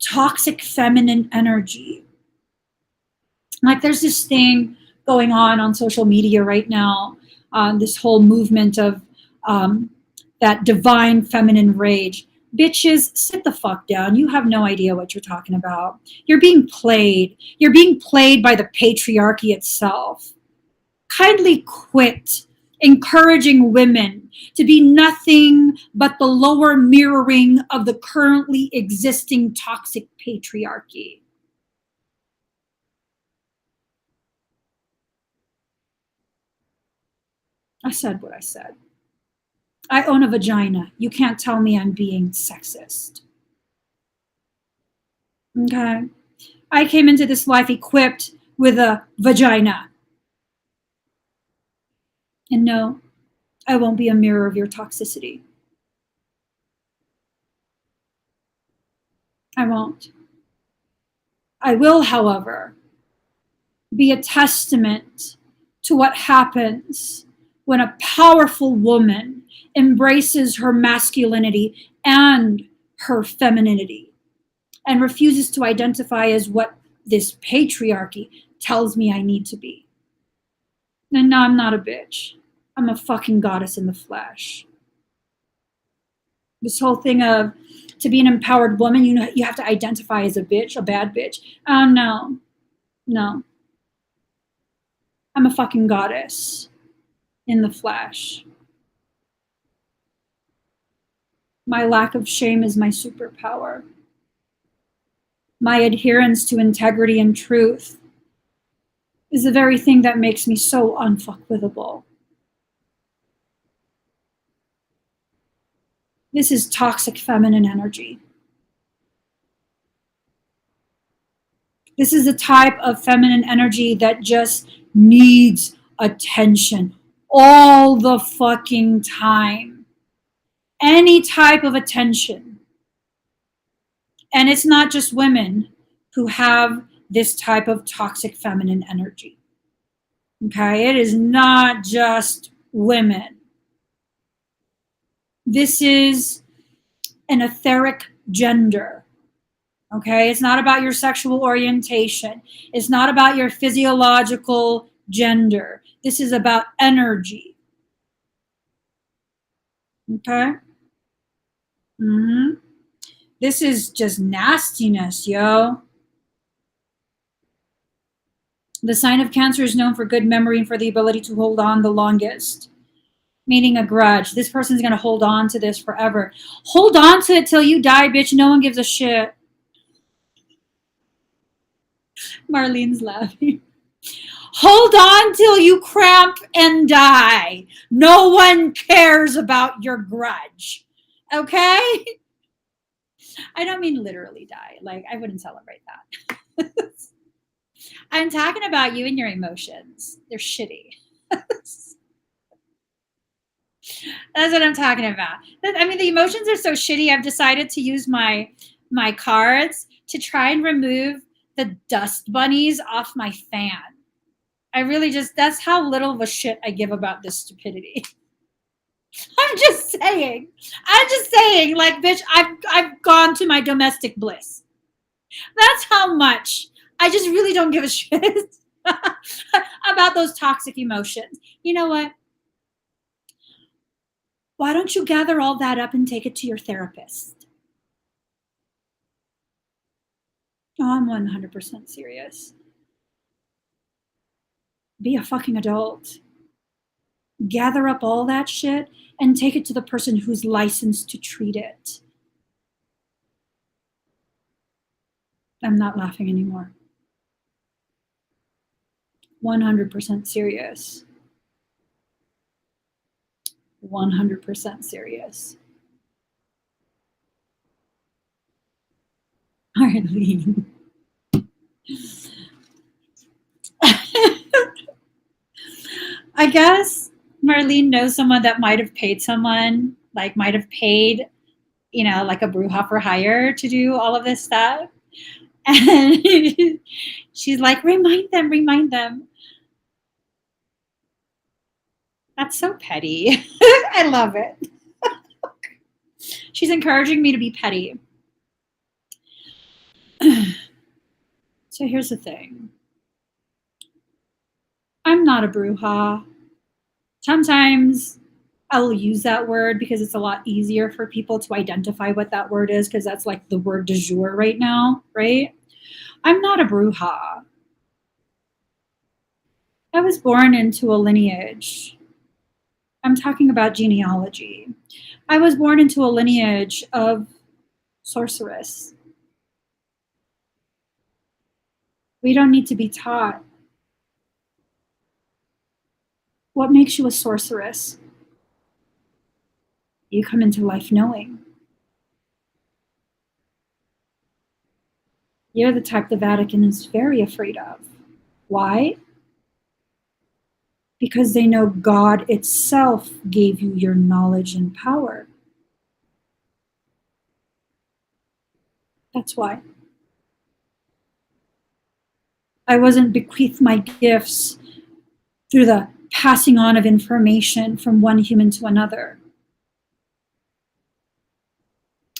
toxic feminine energy. Like, there's this thing going on social media right now, this whole movement of that divine feminine rage. Bitches, sit the fuck down. You have no idea what you're talking about. You're being played. You're being played by the patriarchy itself. Kindly quit encouraging women to be nothing but the lower mirroring of the currently existing toxic patriarchy. I said what I said. I own a vagina. You can't tell me I'm being sexist. Okay? I came into this life equipped with a vagina. And no, I won't be a mirror of your toxicity. I won't. I will, however, be a testament to what happens when a powerful woman embraces her masculinity and her femininity and refuses to identify as what this patriarchy tells me I need to be. And no, I'm not a bitch. I'm a fucking goddess in the flesh. This whole thing of to be an empowered woman, you have to identify as a bitch, a bad bitch. Oh, no. No. I'm a fucking goddess in the flesh. My lack of shame is my superpower. My adherence to integrity and truth is the very thing that makes me so unfuckwithable. This is toxic feminine energy. This is a type of feminine energy that just needs attention all the fucking time. Any type of attention. And it's not just women who have this type of toxic feminine energy. Okay, it is not just women. This is an etheric gender. Okay, it's not about your sexual orientation. It's not about your physiological gender. This is about energy. Okay? This is just nastiness, yo. The sign of Cancer is known for good memory and for the ability to hold on the longest, meaning a grudge. This person's going to hold on to this forever. Hold on to it till you die, bitch. No one gives a shit. Marlene's laughing. Hold on till you cramp and die. No one cares about your grudge. Okay? I don't mean literally die. Like, I wouldn't celebrate that. I'm talking about you and your emotions. They're shitty. That's what I'm talking about. I mean, the emotions are so shitty. I've decided to use my cards to try and remove the dust bunnies off my fan. I really that's how little of a shit I give about this stupidity. I'm just saying, like, bitch, I've gone to my domestic bliss. That's how much I just really don't give a shit about those toxic emotions. You know what? Why don't you gather all that up and take it to your therapist? Oh, I'm 100% serious. Be a fucking adult. Gather up all that shit and take it to the person who's licensed to treat it. I'm not laughing anymore. 100% serious. 100% serious. Arlene. I guess Marlene knows someone that might have paid someone, like might have paid, like a bruja for hire to do all of this stuff. And she's like, remind them. That's so petty. I love it. She's encouraging me to be petty. So here's the thing. I'm not a bruja. Sometimes I'll use that word because it's a lot easier for people to identify what that word is, because that's like the word du jour right now, right? I'm not a bruja. I was born into a lineage. I'm talking about genealogy. I was born into a lineage of sorceress. We don't need to be taught. What makes you a sorceress? You come into life knowing. You're the type the Vatican is very afraid of. Why? Because they know God itself gave you your knowledge and power. That's why. I wasn't bequeathed my gifts through the passing on of information from one human to another.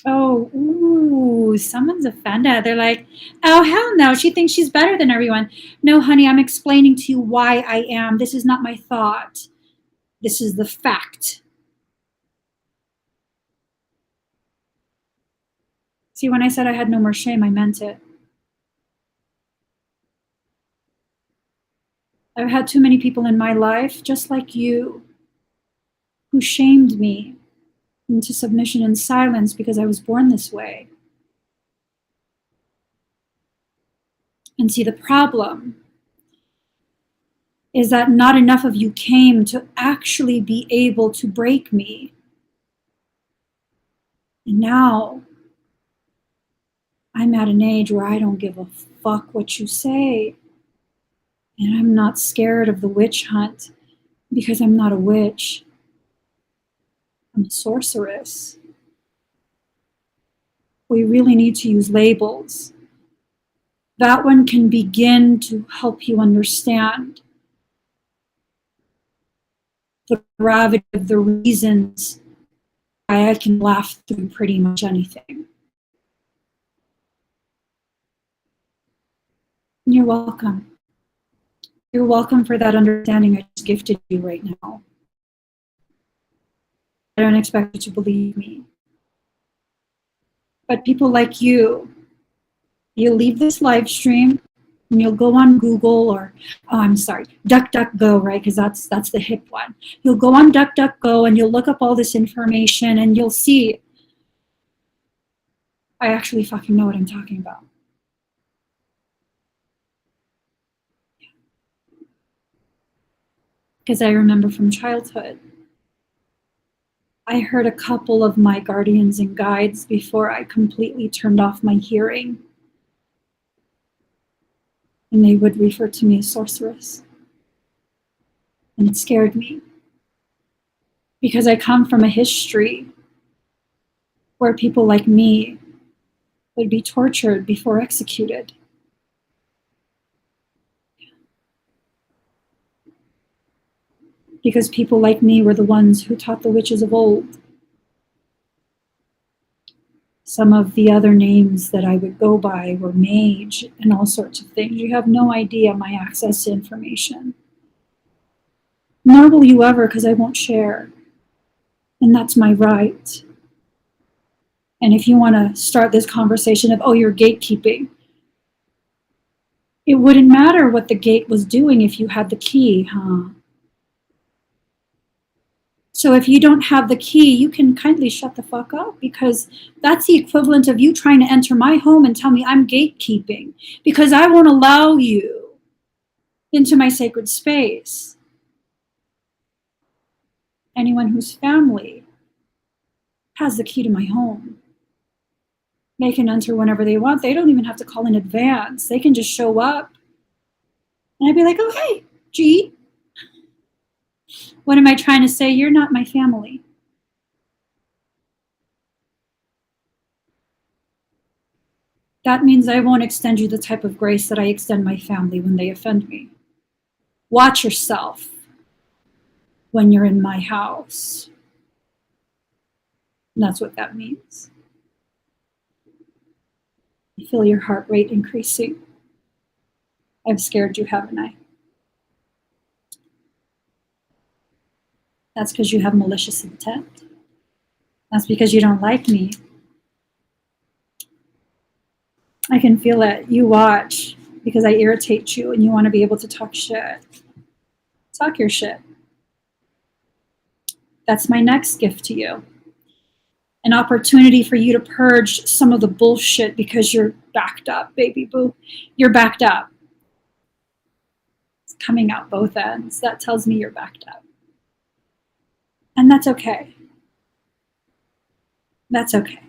Oh, ooh, someone's offended. They're like, oh, hell no, she thinks she's better than everyone. No, honey, I'm explaining to you why I am. This is not my thought. This is the fact. See, when I said I had no more shame, I meant it. I've had too many people in my life, just like you, who shamed me into submission and silence because I was born this way. And see, the problem is that not enough of you came to actually be able to break me. And now I'm at an age where I don't give a fuck what you say. And I'm not scared of the witch hunt because I'm not a witch. I'm a sorceress. We really need to use labels. That one can begin to help you understand the gravity of the reasons why I can laugh through pretty much anything. You're welcome. You're welcome for that understanding I just gifted you right now. I don't expect you to believe me. But people like you, you'll leave this live stream and you'll go on Google or, DuckDuckGo, right? Because that's the hip one. You'll go on DuckDuckGo and you'll look up all this information and you'll see I actually fucking know what I'm talking about. Because I remember from childhood, I heard a couple of my guardians and guides before I completely turned off my hearing. And they would refer to me as sorceress. And it scared me. Because I come from a history where people like me would be tortured before executed. Because people like me were the ones who taught the witches of old some of the other names that I would go by were mage and all sorts of things. You have no idea my access to information. Nor will you ever, because I won't share. And that's my right. And if you want to start this conversation of, oh, you're gatekeeping, it wouldn't matter what the gate was doing if you had the key, huh? So if you don't have the key, you can kindly shut the fuck up, because that's the equivalent of you trying to enter my home and tell me I'm gatekeeping because I won't allow you into my sacred space. Anyone whose family has the key to my home, they can enter whenever they want. They don't even have to call in advance. They can just show up. And I'd be like, oh, hey, G. What am I trying to say? You're not my family. That means I won't extend you the type of grace that I extend my family when they offend me. Watch yourself when you're in my house. And that's what that means. I feel your heart rate increasing. I've scared you, haven't I? That's because you have malicious intent. That's because you don't like me. I can feel it. You watch because I irritate you and you want to be able to talk shit. Talk your shit. That's my next gift to you. An opportunity for you to purge some of the bullshit because you're backed up, baby boo. You're backed up. It's coming out both ends. That tells me you're backed up. And that's okay. That's okay.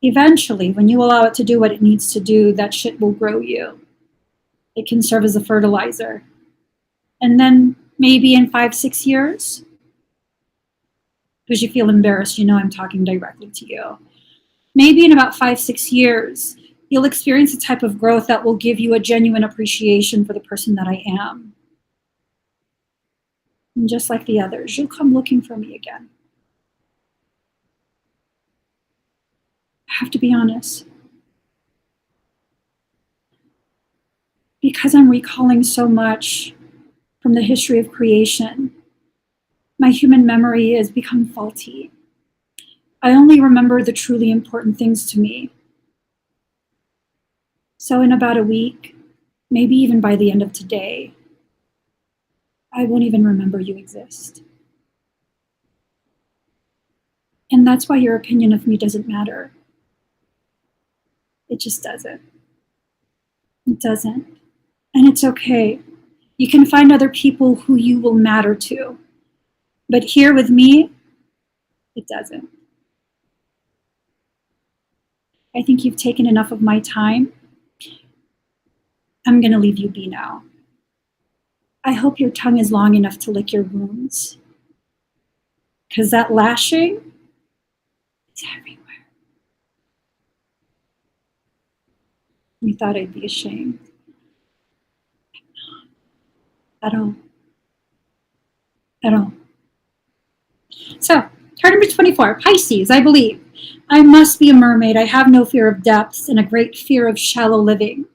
Eventually, when you allow it to do what it needs to do, that shit will grow you. It can serve as a fertilizer. And then maybe in 5-6 years, because you feel embarrassed, you know I'm talking directly to you. Maybe in about 5-6 years, you'll experience a type of growth that will give you a genuine appreciation for the person that I am. And just like the others, you'll come looking for me again. I have to be honest. Because I'm recalling so much from the history of creation, my human memory has become faulty. I only remember the truly important things to me. So in about a week, Maybe even by the end of today, I won't even remember you exist. And that's why your opinion of me doesn't matter. It just doesn't. It doesn't. And it's okay. You can find other people who you will matter to. But here with me, it doesn't. I think you've taken enough of my time. I'm going to leave you be now. I hope your tongue is long enough to lick your wounds. Because that lashing is everywhere. You thought I'd be ashamed. At all. At all. So, card number 24, Pisces, I believe. I must be a mermaid. I have no fear of depths and a great fear of shallow living.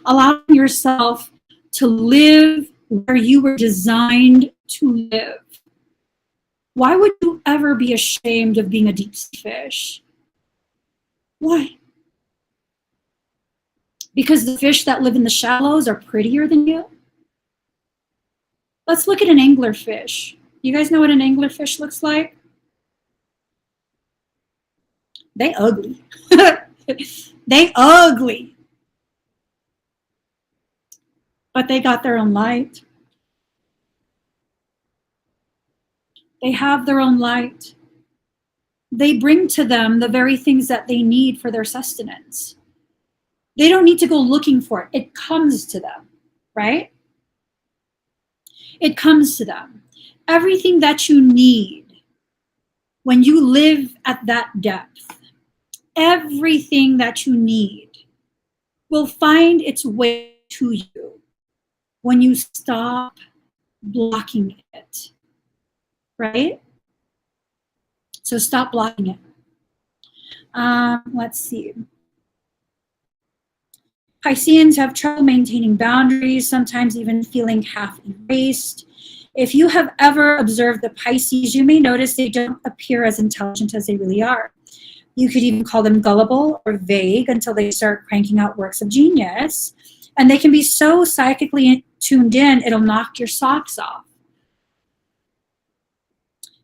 Allowing yourself to live where you were designed to live. Why would you ever be ashamed of being a deep sea fish? Why? Because the fish that live in the shallows are prettier than you? Let's look at an anglerfish. You guys know what an anglerfish looks like? They ugly. They ugly. But they got their own light. They have their own light. They bring to them the very things that they need for their sustenance. They don't need to go looking for it. It comes to them, right? It comes to them. Everything that you need when you live at that depth, everything that you need will find its way to you when you stop blocking it, right? So stop blocking it. Let's see. Pisceans have trouble maintaining boundaries, sometimes even feeling half erased. If you have ever observed the Pisces, you may notice they don't appear as intelligent as they really are. You could even call them gullible or vague until they start cranking out works of genius. And they can be so psychically tuned in, it'll knock your socks off.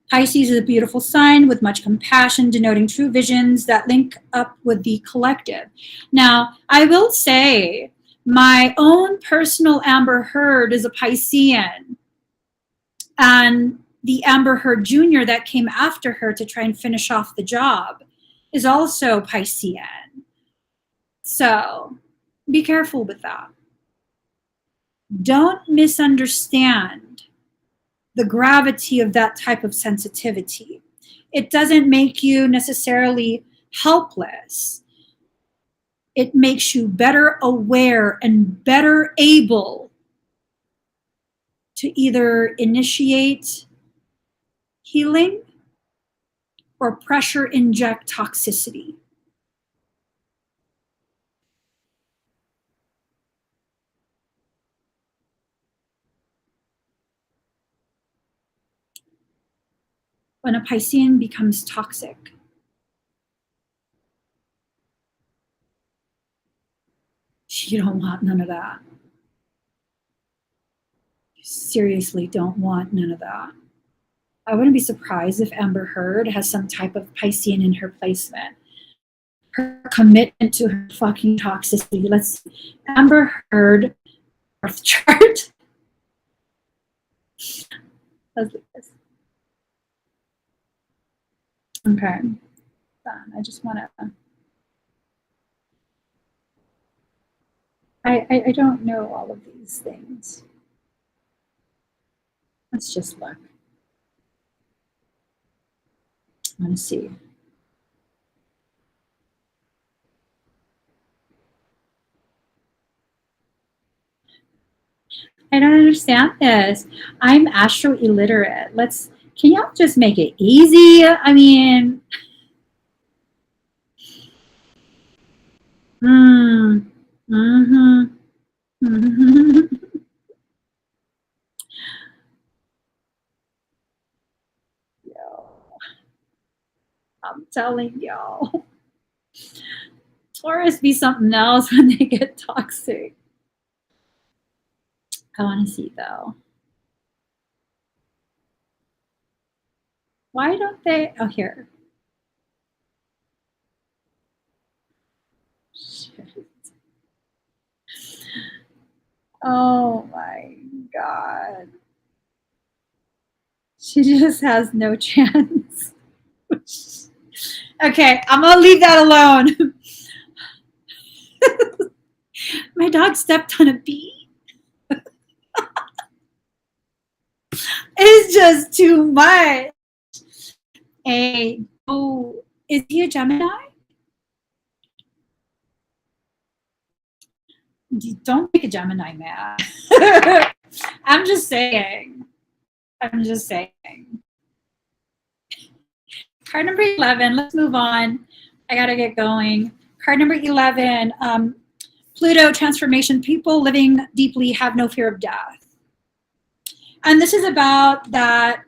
Pisces is a beautiful sign with much compassion, denoting true visions that link up with the collective. Now, I will say, my own personal Amber Heard is a Piscean. And the Amber Heard Jr. that came after her to try and finish off the job is also Piscean. So be careful with that. Don't misunderstand the gravity of that type of sensitivity. It doesn't make you necessarily helpless. It makes you better aware and better able to either initiate healing or pressure inject toxicity. When a Piscean becomes toxic, you don't want none of that. You seriously don't want none of that. I wouldn't be surprised if Amber Heard has some type of Piscean in her placement. Her commitment to her fucking toxicity. Let's see. Amber Heard birth chart. Let's look at this. Okay. I just want to. I don't know all of these things. Let's just look. I want to see. I don't understand this. I'm astro illiterate. Can y'all just make it easy? I mean, mm-hmm. Yo, I'm telling y'all. Taurus be something else when they get toxic. I want to see though. Why don't they? Oh, here. Shit. Oh my God. She just has no chance. Okay, I'm gonna leave that alone. My dog stepped on a bee. It's just too much. Oh, is he a Gemini? Don't make a Gemini mad. I'm just saying. I'm just saying. Card number 11. Let's move on. I gotta get going. Card number 11. Pluto transformation. People living deeply have no fear of death. And this is about that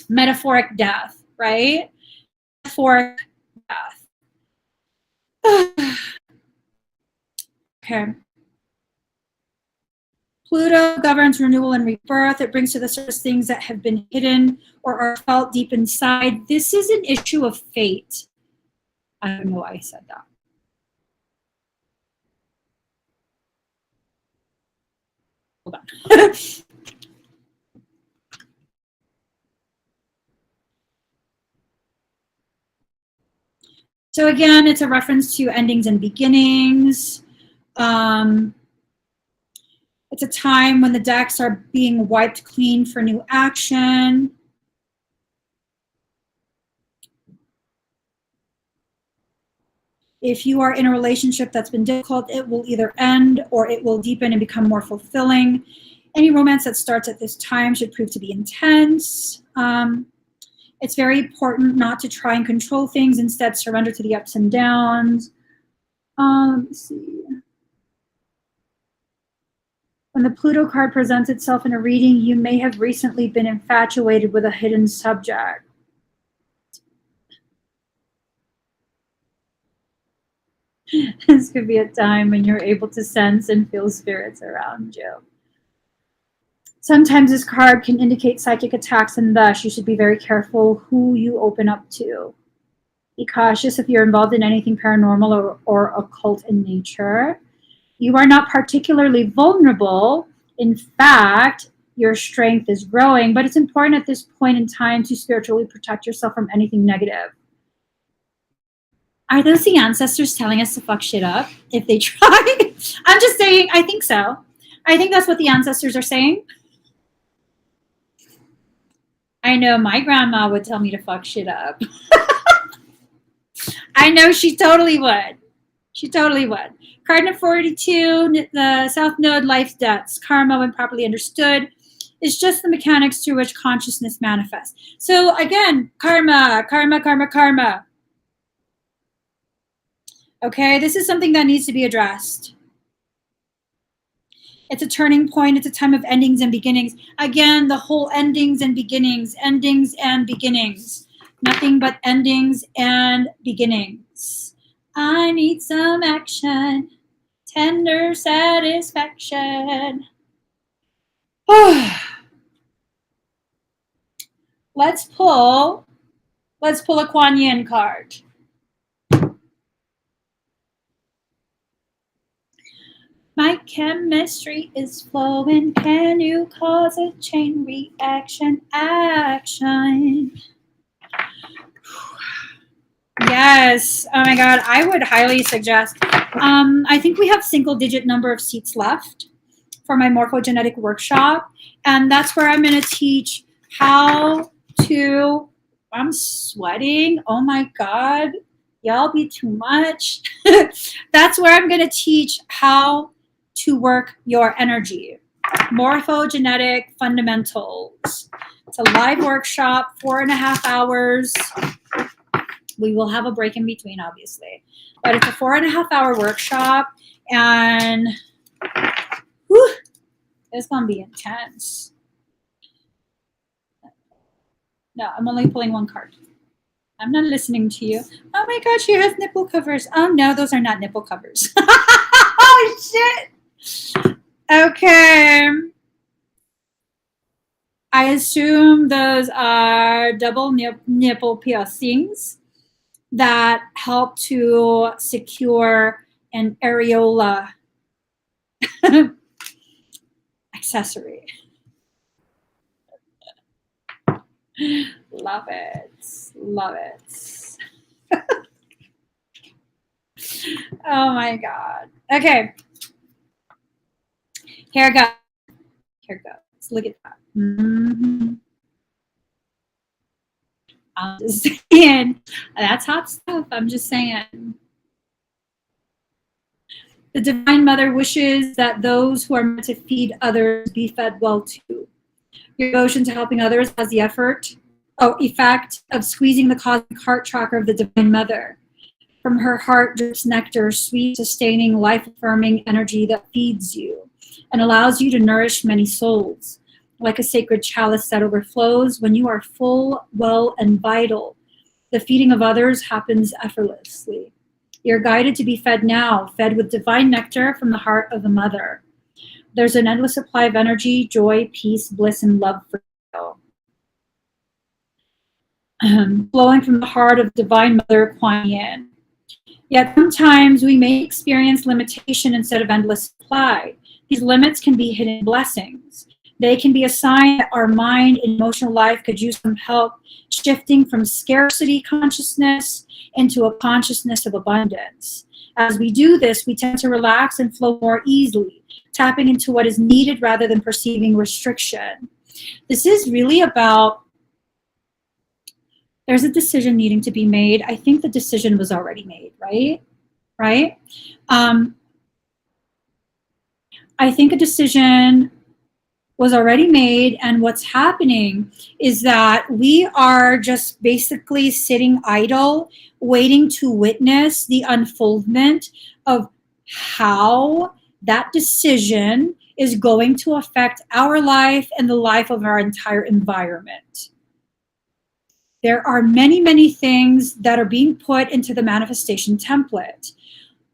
metaphoric death, right? Metaphoric death. Okay. Pluto governs renewal and rebirth. It brings to the surface things that have been hidden or are felt deep inside. This is an issue of fate. I don't know why I said that. Hold on. So again, it's a reference to endings and beginnings. It's a time when the decks are being wiped clean for new action. If you are in a relationship that's been difficult, it will either end or it will deepen and become more fulfilling. Any romance that starts at this time should prove to be intense. It's very important not to try and control things, instead surrender to the ups and downs. Let's see. When the Pluto card presents itself in a reading, you may have recently been infatuated with a hidden subject. This could be a time when you're able to sense and feel spirits around you. Sometimes this card can indicate psychic attacks, and thus you should be very careful who you open up to. Be cautious if you're involved in anything paranormal or occult in nature. You are not particularly vulnerable. In fact, your strength is growing, but it's important at this point in time to spiritually protect yourself from anything negative. Are those the ancestors telling us to fuck shit up if they try? I'm just saying, I think so. I think that's what the ancestors are saying. I know my grandma would tell me to fuck shit up. I know she totally would. She totally would. Card number 42, the South Node, life's debts. Karma, when properly understood, is just the mechanics through which consciousness manifests. So again, karma, karma, karma, karma. Okay, this is something that needs to be addressed. It's a turning point. It's a time of endings and beginnings. Again, the whole endings and beginnings, endings and beginnings. Nothing but endings and beginnings. I need some action, tender satisfaction. Let's pull a Kuan Yin card. My chemistry is flowing. Can you cause a chain reaction? Action. Yes. Oh my God. I would highly suggest. I think we have single-digit number of seats left for my morphogenetic workshop, and that's where I'm going to teach how to. I'm sweating. Oh my God. Y'all be too much. That's where I'm going to teach how to work your energy. Morphogenetic fundamentals. It's a live workshop, 4.5 hours. We will have a break in between, obviously. But it's a 4.5 hour workshop, and whew, it's going to be intense. No, I'm only pulling one card. I'm not listening to you. Oh my God, she has nipple covers. Oh no, those are not nipple covers. Oh shit. Okay. I assume those are double nipple piercings that help to secure an areola accessory. Love it. Love it. Oh my God. Okay. Here goes. Here goes. Look at that. Mm-hmm. I'm just saying. That's hot stuff. I'm just saying. The Divine Mother wishes that those who are meant to feed others be fed well too. Your devotion to helping others has the effect of squeezing the cosmic heart chakra of the Divine Mother. From her heart drips nectar, sweet, sustaining, life-affirming energy that feeds you and allows you to nourish many souls. Like a sacred chalice that overflows when you are full, well, and vital. The feeding of others happens effortlessly. You're guided to be fed now, fed with divine nectar from the heart of the Mother. There's an endless supply of energy, joy, peace, bliss, and love for you. Flowing from the heart of Divine Mother Kuan Yin. Yet sometimes we may experience limitation instead of endless supply. These limits can be hidden blessings. They can be a sign that our mind and emotional life could use some help shifting from scarcity consciousness into a consciousness of abundance. As we do this, we tend to relax and flow more easily, tapping into what is needed rather than perceiving restriction. This is really about, there's a decision needing to be made. I think the decision was already made, right? Right? I think a decision was already made, and what's happening is that we are just basically sitting idle, waiting to witness the unfoldment of how that decision is going to affect our life and the life of our entire environment. There are many, many things that are being put into the manifestation template.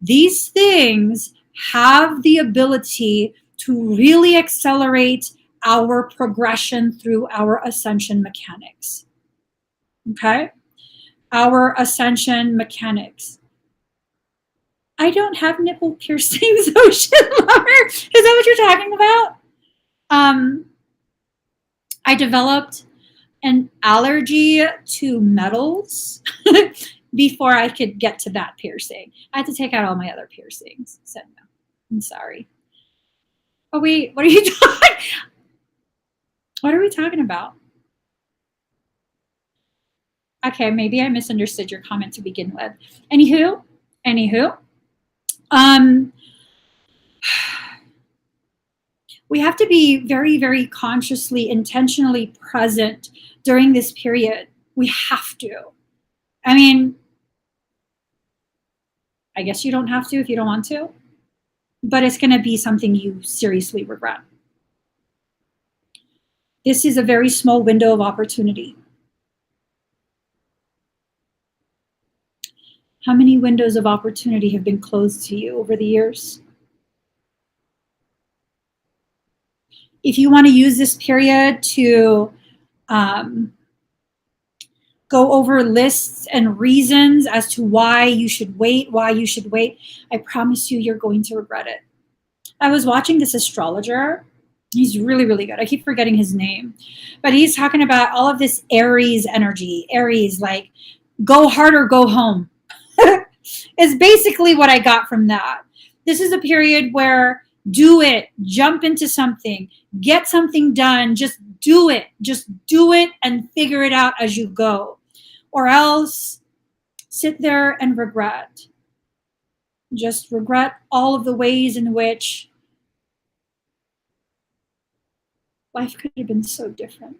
These things have the ability to really accelerate our progression through our ascension mechanics. Okay? Our ascension mechanics. I don't have nipple piercings, Ocean Lover. Is that what you're talking about? I developed an allergy to metals before I could get to that piercing. I had to take out all my other piercings. So no, I'm sorry. Oh wait, what are you talking? What are we talking about? Okay, maybe I misunderstood your comment to begin with. Anywho, we have to be very, very consciously, intentionally present during this period. We have to. I mean, I guess you don't have to if you don't want to, but it's going to be something you seriously regret. This is a very small window of opportunity. How many windows of opportunity have been closed to you over the years? If you want to use this period to go over lists and reasons as to why you should wait, I promise you, you're going to regret it. I was watching this astrologer. He's really, really good. I keep forgetting his name, but he's talking about all of this Aries energy. Aries, like, go hard or go home. Is basically what I got from that. This is a period where do it, jump into something, get something done, just do it and figure it out as you go. Or else sit there and regret. Just regret all of the ways in which life could have been so different.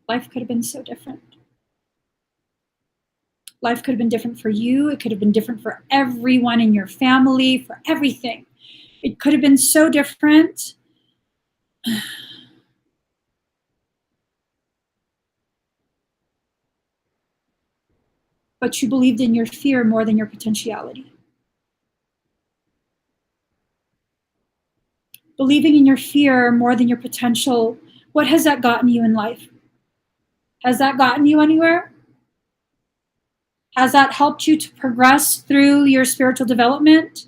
Life could have been so different. Life could have been different for you. It could have been different for everyone in your family, for everything. It could have been so different. but you believed in your fear more than your potentiality. Believing in your fear more than your potential, what has that gotten you in life? Has that gotten you anywhere? Has that helped you to progress through your spiritual development?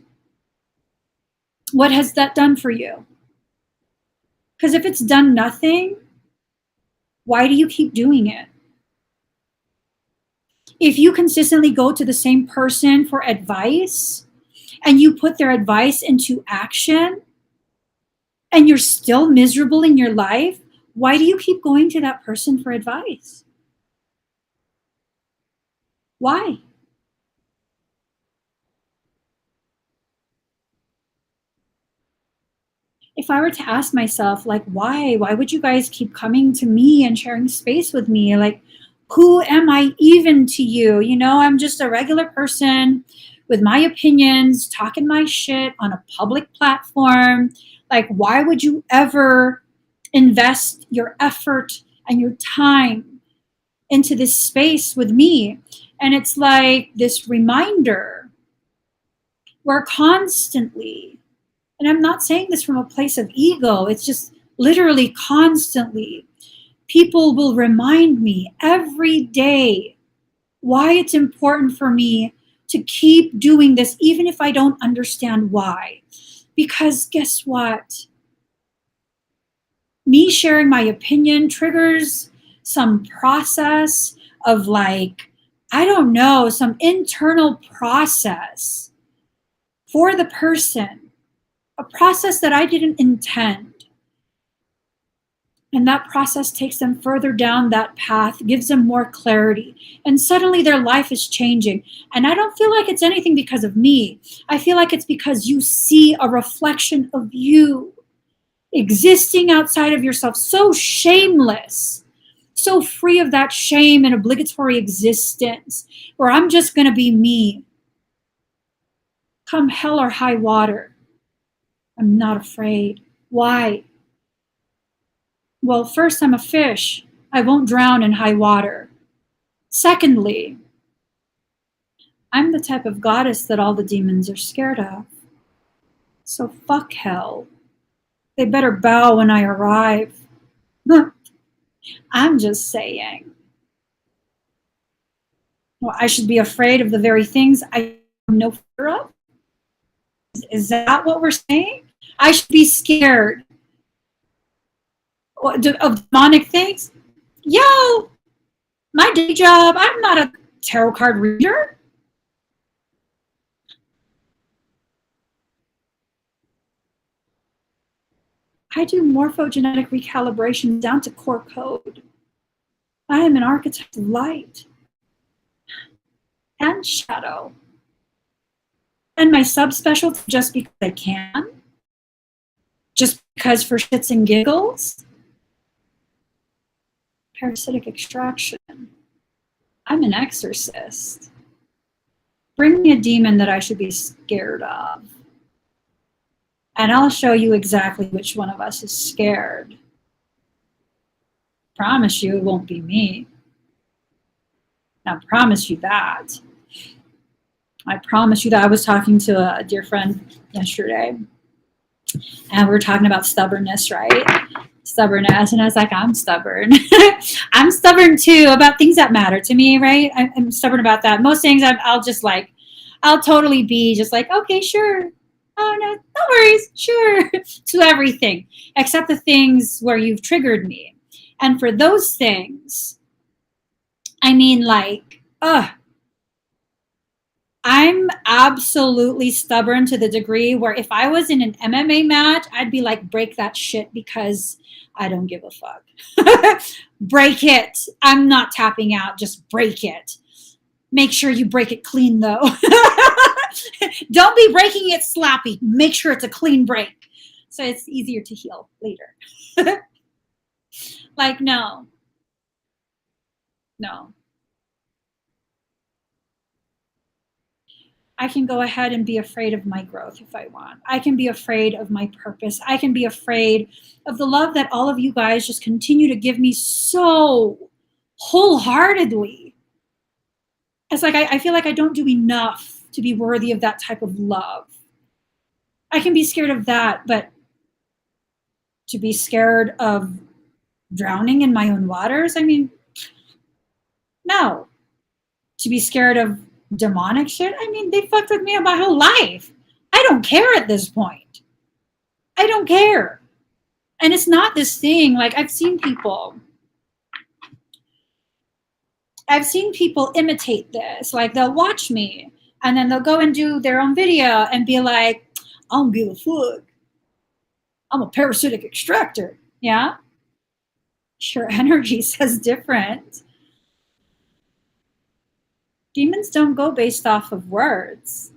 What has that done for you? Because if it's done nothing, why do you keep doing it? If you consistently go to the same person for advice and you put their advice into action and you're still miserable in your life, why do you keep going to that person for advice? Why? If I were to ask myself, like, why would you guys keep coming to me and sharing space with me? Like, who am I even to you? You know, I'm just a regular person with my opinions, talking my shit on a public platform. Like, why would you ever invest your effort and your time into this space with me? And it's like this reminder where constantly, and I'm not saying this from a place of ego, it's just literally constantly, people will remind me every day why it's important for me to keep doing this, even if I don't understand why. Because guess what? Me sharing my opinion triggers some process of, like, I don't know, some internal process for the person, a process that I didn't intend. And that process takes them further down that path, gives them more clarity. And suddenly their life is changing. And I don't feel like it's anything because of me. I feel like it's because you see a reflection of you existing outside of yourself, so shameless, so free of that shame and obligatory existence, where I'm just going to be me. Come hell or high water, I'm not afraid. Why? Well, first, I'm a fish. I won't drown in high water. Secondly, I'm the type of goddess that all the demons are scared of. So fuck hell. They better bow when I arrive. I'm just saying. Well, I should be afraid of the very things I have no fear of? Is that what we're saying? I should be scared of demonic things? Yo, my day job, I'm not a tarot card reader. I do morphogenetic recalibration down to core code. I am an architect of light and shadow. And my subspecialty, just because I can, just because for shits and giggles, parasitic extraction. I'm an exorcist. Bring me a demon that I should be scared of. And I'll show you exactly which one of us is scared. Promise you it won't be me. I promise you that. I promise you that. I was talking to a dear friend yesterday, and we were talking about stubbornness, right? Stubbornness. And I was like, I'm stubborn. I'm stubborn too about things that matter to me, right? I'm stubborn about that. Most things I'll totally be just like, okay, sure. Oh, no worries. Sure. To everything, except the things where you've triggered me. And for those things, I mean, like, I'm absolutely stubborn to the degree where if I was in an MMA match, I'd be like, break that shit because I don't give a fuck. Break it. I'm not tapping out. Just break it. Make sure you break it clean, though. Don't be breaking it sloppy. Make sure it's a clean break so it's easier to heal later. Like, no. I can go ahead and be afraid of my growth if I want. I can be afraid of my purpose. I can be afraid of the love that all of you guys just continue to give me so wholeheartedly. It's like I feel like I don't do enough to be worthy of that type of love. I can be scared of that, but to be scared of drowning in my own waters, I mean, no. To be scared of demonic shit, I mean, they fucked with me my whole life. I don't care at this point. I don't care. And it's not this thing, like I've seen people imitate this. Like they'll watch me and then they'll go and do their own video and be like, I don't give a fuck. I'm a parasitic extractor. Yeah. Your energy says different. Demons don't go based off of words.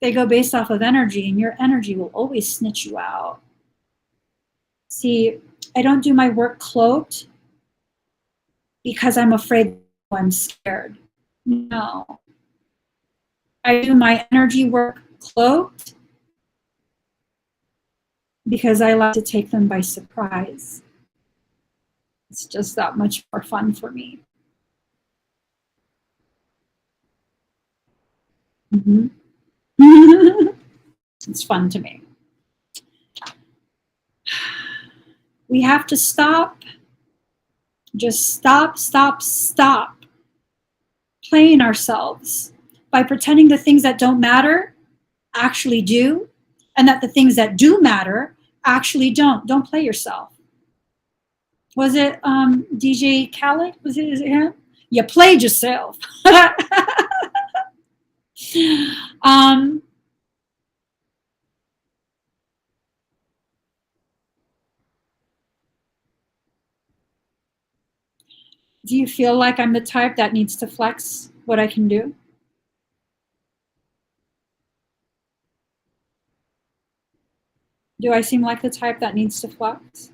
They go based off of energy, and your energy will always snitch you out. See, I don't do my work cloaked because I'm afraid I'm scared. No. I do my energy work cloaked because I like to take them by surprise. It's just that much more fun for me. Mm-hmm. It's fun to me. We have to stop. Just stop playing ourselves by pretending the things that don't matter actually do, and that the things that do matter actually don't. Don't play yourself. Was it DJ Khaled? Is it him? You played yourself. um, do you feel like I'm the type that needs to flex what I can do? Do I seem like the type that needs to flex?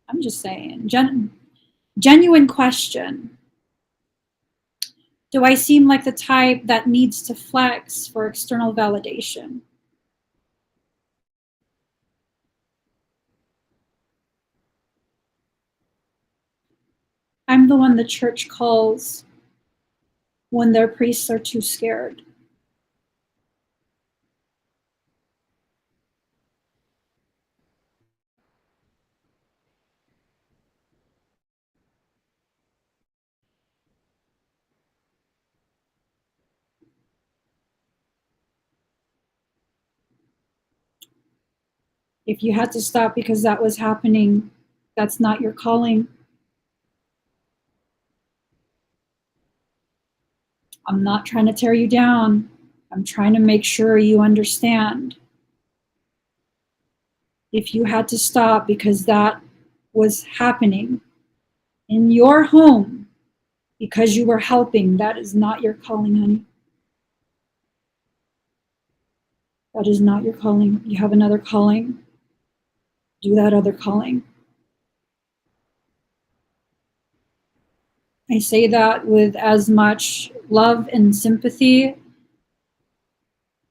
I'm just saying. Genuine question. Do I seem like the type that needs to flex for external validation? I'm the one the church calls when their priests are too scared. If you had to stop because that was happening, that's not your calling. I'm not trying to tear you down. I'm trying to make sure you understand. If you had to stop because that was happening in your home because you were helping, that is not your calling, honey. That is not your calling. You have another calling. Do that other calling. I say that with as much love and sympathy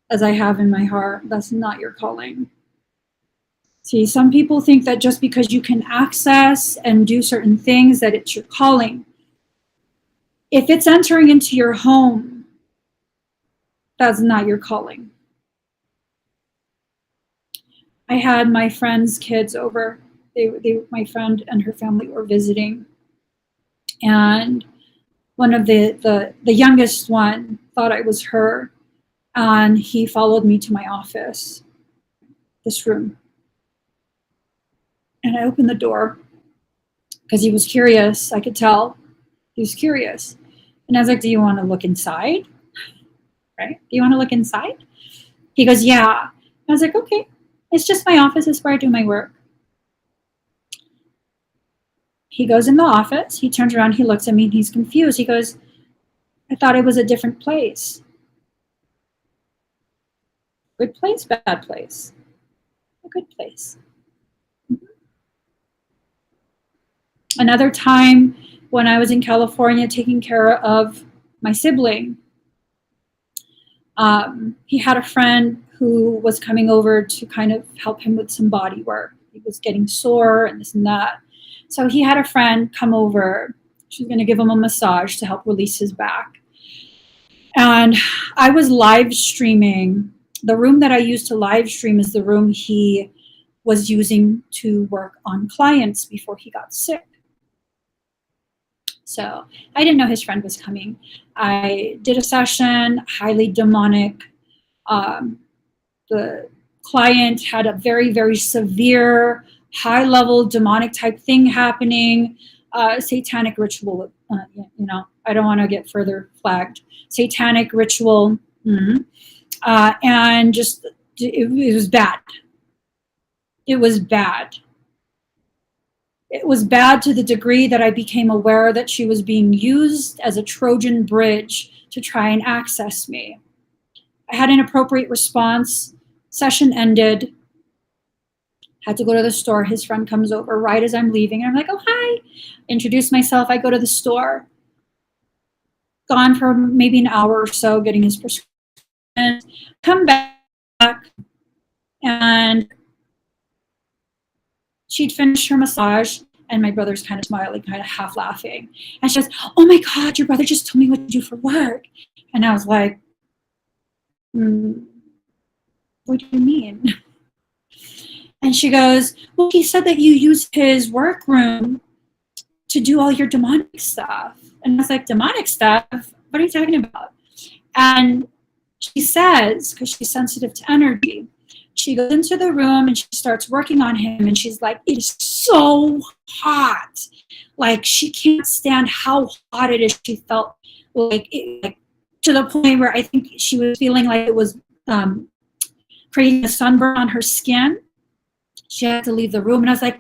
as I have in my heart. That's not your calling. See, some people think that just because you can access and do certain things that it's your calling. If it's entering into your home, that's not your calling. I had my friend's kids over. My friend and her family were visiting, and one of the youngest one thought I was her, and he followed me to my office, this room, and I opened the door because he was curious. I could tell he was curious, and I was like, "Do you want to look inside? Right? Do you want to look inside?" He goes, "Yeah." I was like, "Okay, it's just my office. It's where I do my work." He goes in the office. He turns around. He looks at me, and he's confused. He goes, "I thought it was a different place." Good place, bad place? A good place. Another time when I was in California taking care of my sibling, he had a friend who was coming over to kind of help him with some body work. He was getting sore and this and that. So he had a friend come over. She was going to give him a massage to help release his back. And I was live streaming. The room that I used to live stream is the room he was using to work on clients before he got sick. So I didn't know his friend was coming. I did a session, highly demonic. The client had a very, very severe, high-level demonic type thing happening. Satanic ritual, I don't want to get further flagged. Satanic ritual, and just it was bad. It was bad. It was bad to the degree that I became aware that she was being used as a Trojan bridge to try and access me. I had an appropriate response. Session ended. Had to go to the store. His friend comes over right as I'm leaving. And I'm like, oh, hi. Introduce myself. I go to the store. Gone for maybe an hour or so getting his prescription. Come back. And she'd finished her massage. And my brother's kind of smiling, kind of half laughing. And she goes, oh my God, your brother just told me what to do for work. And I was like, what do you mean? And she goes, well, he said that you use his workroom to do all your demonic stuff. And I was like, demonic stuff? What are you talking about? And she says, because she's sensitive to energy, she goes into the room and she starts working on him. And she's like, it is so hot. Like, she can't stand how hot it is. She felt like to the point where I think she was feeling like it was creating a sunburn on her skin. She had to leave the room. And I was like,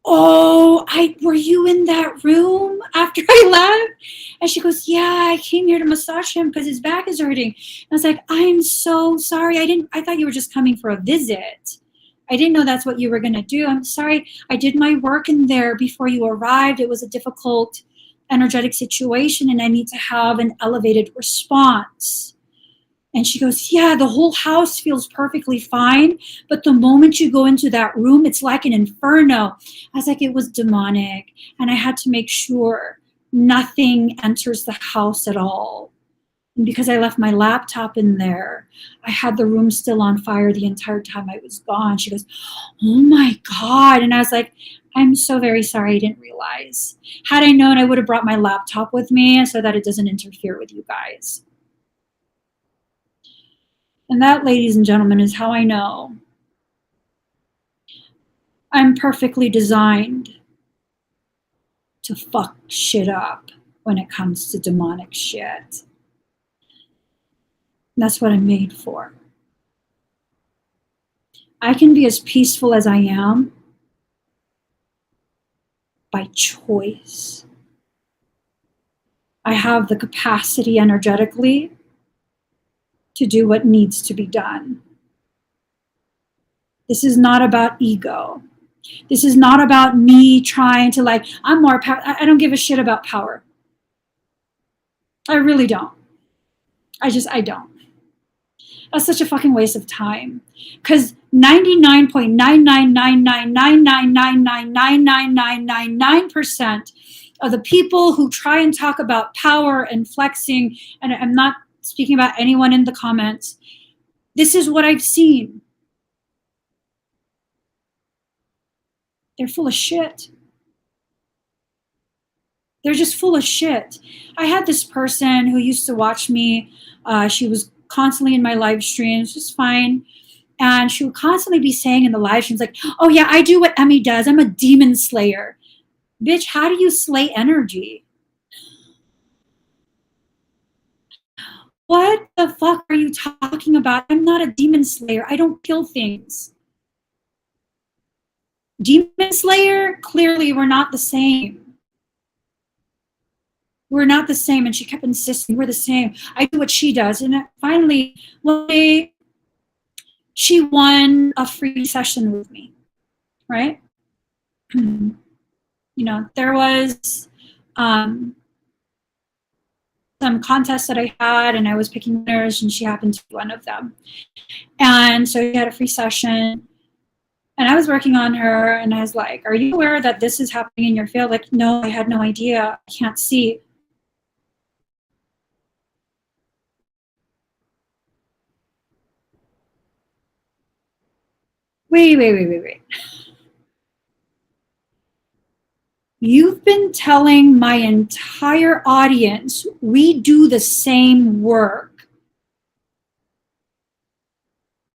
oh, were you in that room after I left? And she goes, yeah, I came here to massage him because his back is hurting. And I was like, I'm so sorry. I thought you were just coming for a visit. I didn't know that's what you were going to do. I'm sorry. I did my work in there before you arrived. It was a difficult energetic situation and I need to have an elevated response. And she goes, yeah, the whole house feels perfectly fine. But the moment you go into that room, it's like an inferno. I was like, it was demonic. And I had to make sure nothing enters the house at all. And because I left my laptop in there, I had the room still on fire the entire time I was gone. She goes, oh my God. And I was like, I'm so very sorry. I didn't realize. Had I known, I would have brought my laptop with me so that it doesn't interfere with you guys. And that, ladies and gentlemen, is how I know I'm perfectly designed to fuck shit up when it comes to demonic shit. And that's what I'm made for. I can be as peaceful as I am by choice. I have the capacity energetically to do what needs to be done. This is not about ego. This is not about me trying to I'm more power. I don't give a shit about power. I really don't. I don't. That's such a fucking waste of time. Because 99.9999999999999% of the people who try and talk about power and flexing, and I'm not speaking about anyone in the comments, this is what I've seen. They're full of shit. They're just full of shit. I had this person who used to watch me. She was constantly in my live streams, just fine. And she would constantly be saying in the live streams like, oh yeah, I do what Emmy does. I'm a demon slayer. Bitch, how do you slay energy? What the fuck are you talking about? I'm not a demon slayer. I don't kill things. Demon slayer, clearly we're not the same. We're not the same. And she kept insisting we're the same. I do what she does. And finally, one day, she won a free session with me, right? You know, there was some contests that I had and I was picking winners and she happened to be one of them. And so we had a free session And I was working on her, and I was like, are you aware that this is happening in your field? Like, no, I had no idea. I can't see. Wait. You've been telling my entire audience we do the same work,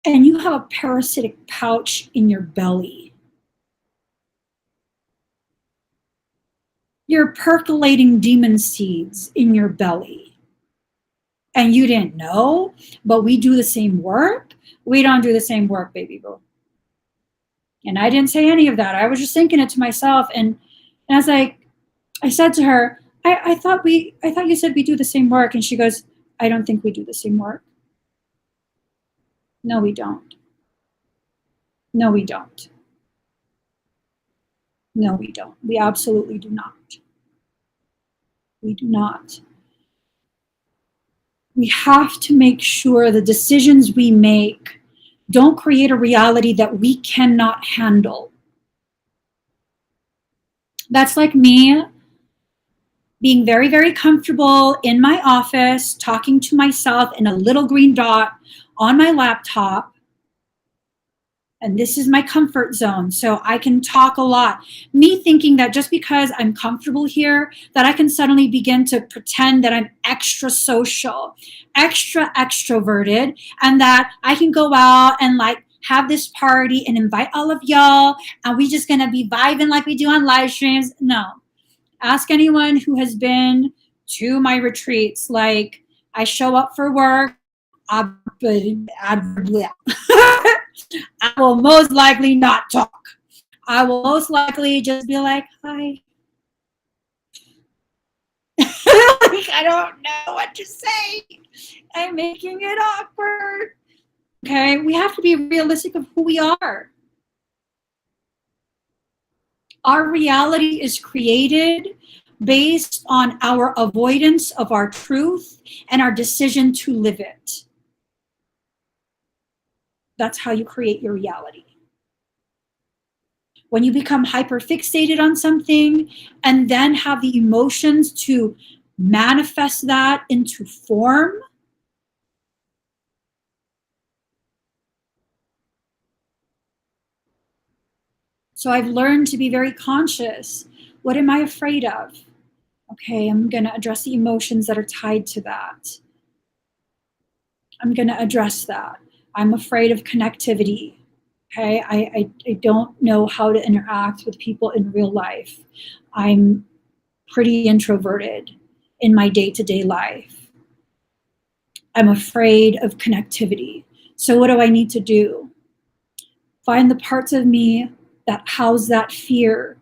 and you have a parasitic pouch in your belly. You're percolating demon seeds in your belly. And you didn't know, but we do the same work? We don't do the same work, baby boo. And I didn't say any of that. I was just thinking it to myself. And I was like, I said to her, I thought you said we do the same work. And she goes, I don't think we do the same work. No, we don't. No, we don't. No, we don't. We absolutely do not. We do not. We have to make sure the decisions we make don't create a reality that we cannot handle. That's like me being very, very comfortable in my office, talking to myself in a little green dot on my laptop. And this is my comfort zone, so I can talk a lot. Me thinking that just because I'm comfortable here, that I can suddenly begin to pretend that I'm extra social, extra extroverted, and that I can go out and like have this party and invite all of y'all, and we just gonna be vibing like we do on live streams. No. Ask anyone who has been to my retreats. Like, I show up for work, I will most likely not talk. I will most likely just be like, hi. Like, I don't know what to say. I'm making it awkward. Okay, we have to be realistic of who we are. Our reality is created based on our avoidance of our truth and our decision to live it. That's how you create your reality. When you become hyperfixated on something and then have the emotions to manifest that into form, so I've learned to be very conscious. What am I afraid of? Okay, I'm going to address the emotions that are tied to that. I'm going to address that. I'm afraid of connectivity. Okay, I don't know how to interact with people in real life. I'm pretty introverted in my day-to-day life. I'm afraid of connectivity. So what do I need to do? Find the parts of me that house that fear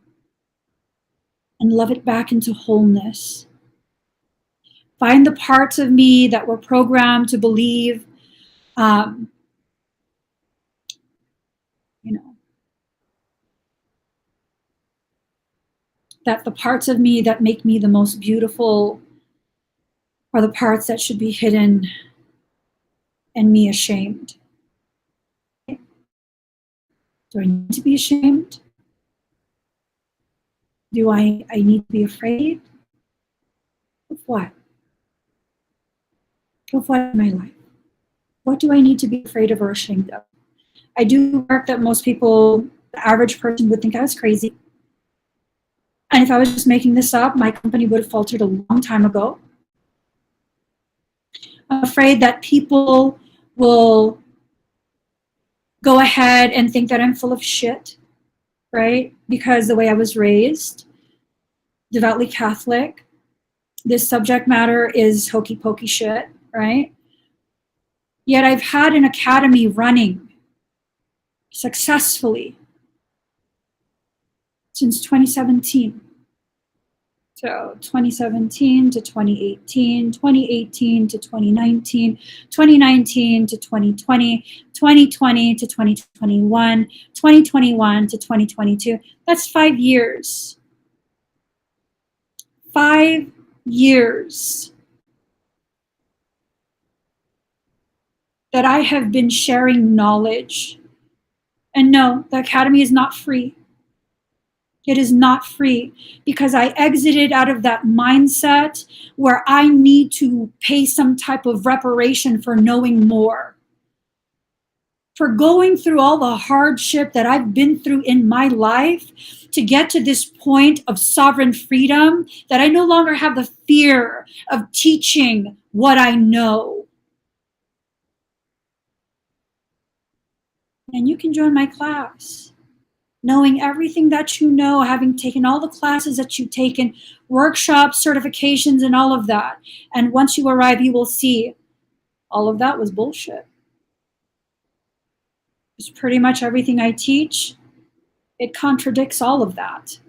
and love it back into wholeness. Find the parts of me that were programmed to believe, that the parts of me that make me the most beautiful are the parts that should be hidden and me ashamed. Do I need to be ashamed? Do I need to be afraid? Of what? Of what in my life? What do I need to be afraid of or ashamed of? I do work that most people, the average person, would think I was crazy. And if I was just making this up, my company would have faltered a long time ago. I'm afraid that people will go ahead and think that I'm full of shit, right? Because the way I was raised, devoutly Catholic, this subject matter is hokey pokey shit, right? Yet I've had an academy running successfully since 2017. So 2017 to 2018, 2018 to 2019, 2019 to 2020, 2020 to 2021, 2021 to 2022. That's 5 years. 5 years that I have been sharing knowledge And no, the Academy is not free. It is not free because I exited out of that mindset where I need to pay some type of reparation for knowing more, for going through all the hardship that I've been through in my life to get to this point of sovereign freedom, that I no longer have the fear of teaching what I know. And you can join my class, knowing everything that you know, having taken all the classes that you've taken, workshops, certifications, and all of that. And once you arrive, you will see all of that was bullshit. It's pretty much everything I teach. It contradicts all of that.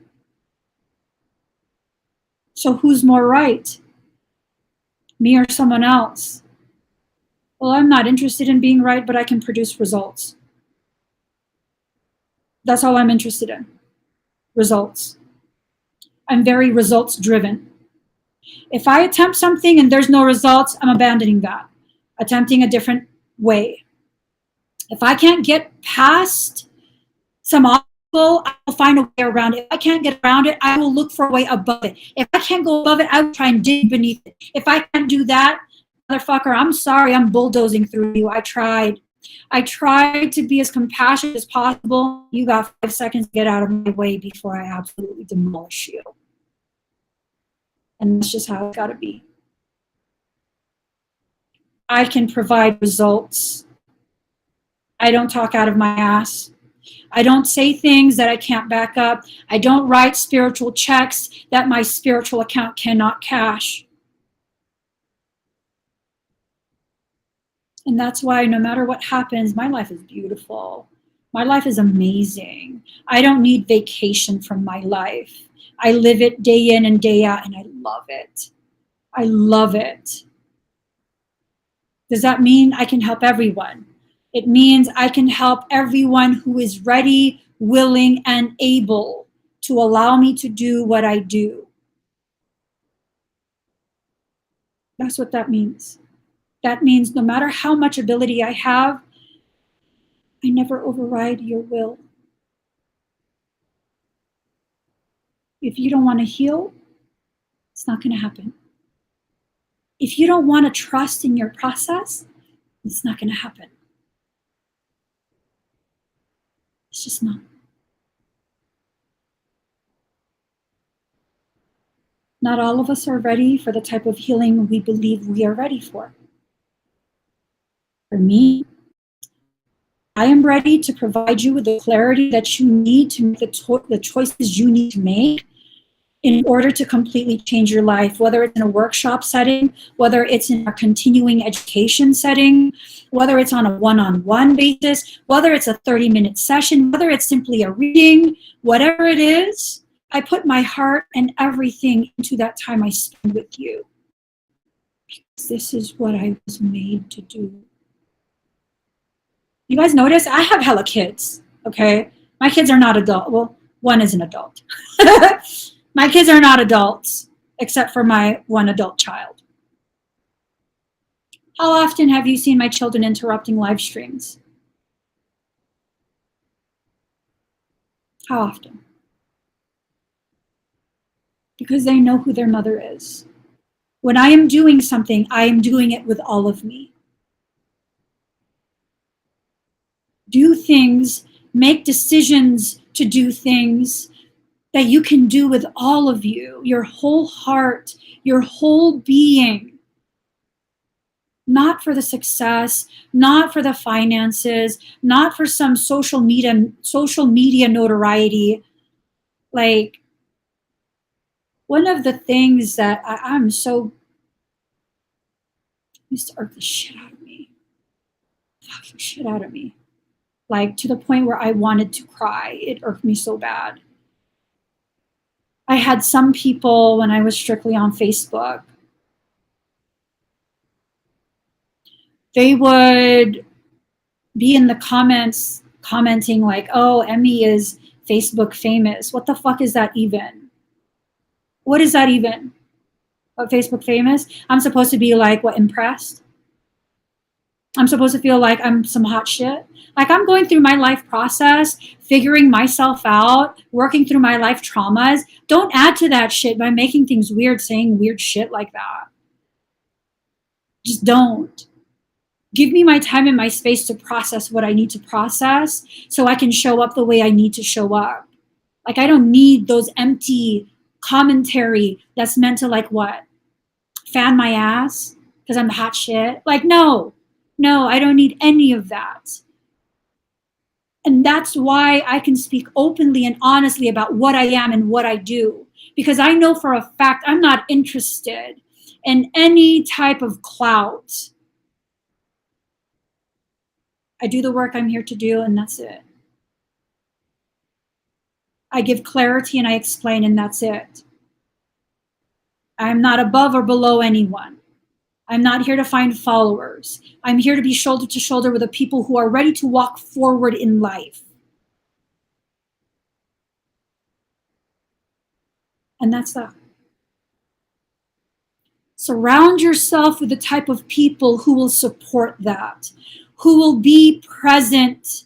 So who's more right? Me or someone else? Well, I'm not interested in being right, but I can produce results. That's all I'm interested in. Results. I'm very results driven. If I attempt something and there's no results, I'm abandoning that, attempting a different way. If I can't get past some obstacle, I will find a way around it. If I can't get around it, I will look for a way above it. If I can't go above it, I will try and dig beneath it. If I can't do that, motherfucker, I'm sorry, I'm bulldozing through you. I tried. I tried to be as compassionate as possible. You got 5 seconds to get out of my way before I absolutely demolish you. And that's just how it's got to be. I can provide results. I don't talk out of my ass. I don't say things that I can't back up. I don't write spiritual checks that my spiritual account cannot cash. And that's why no matter what happens, my life is beautiful. My life is amazing. I don't need vacation from my life. I live it day in and day out, and I love it. I love it. Does that mean I can help everyone? It means I can help everyone who is ready, willing, and able to allow me to do what I do. That's what that means. That means no matter how much ability I have, I never override your will. If you don't want to heal, it's not going to happen. If you don't want to trust in your process, it's not going to happen. It's just not. Not all of us are ready for the type of healing we believe we are ready for. For me, I am ready to provide you with the clarity that you need to make the choices you need to make in order to completely change your life, whether it's in a workshop setting, whether it's in a continuing education setting, whether it's on a one-on-one basis, whether it's a 30-minute session, whether it's simply a reading, whatever it is, I put my heart and everything into that time I spend with you. Because this is what I was made to do. You guys notice I have hella kids, okay? My kids are not adult. Well, one is an adult. My kids are not adults, except for my one adult child. How often have you seen my children interrupting live streams? How often? Because they know who their mother is. When I am doing something, I am doing it with all of me. Do things, make decisions to do things that you can do with all of you, your whole heart, your whole being. Not for the success, not for the finances, not for some social media notoriety. Like, one of the things that I'm so used to irk the shit out of me. Fucking shit out of me. Like, to the point where I wanted to cry. It irked me so bad. I had some people when I was strictly on Facebook, they would be in the comments commenting like, oh, Emmy is Facebook famous. What the fuck is that even? What is that even? What, Facebook famous? I'm supposed to be like, what, impressed? I'm supposed to feel like I'm some hot shit. Like I'm going through my life process, figuring myself out, working through my life traumas. Don't add to that shit by making things weird, saying weird shit like that. Just don't. Give me my time and my space to process what I need to process so I can show up the way I need to show up. Like I don't need those empty commentary that's meant to like what? Fan my ass because I'm the hot shit. Like no, I don't need any of that. And that's why I can speak openly and honestly about what I am and what I do. Because I know for a fact I'm not interested in any type of clout. I do the work I'm here to do, and that's it. I give clarity and I explain, and that's it. I'm not above or below anyone. I'm not here to find followers. I'm here to be shoulder to shoulder with the people who are ready to walk forward in life. And that's that. Surround yourself with the type of people who will support that, who will be present,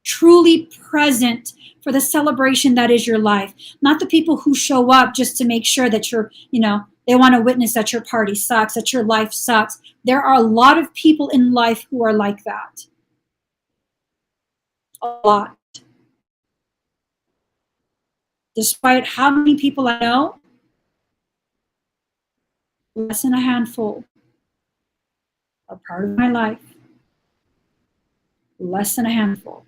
truly present for the celebration that is your life. Not the people who show up just to make sure that you're, they want to witness that your party sucks, that your life sucks. There are a lot of people in life who are like that. A lot. Despite how many people I know, less than a handful are part of my life. Less than a handful.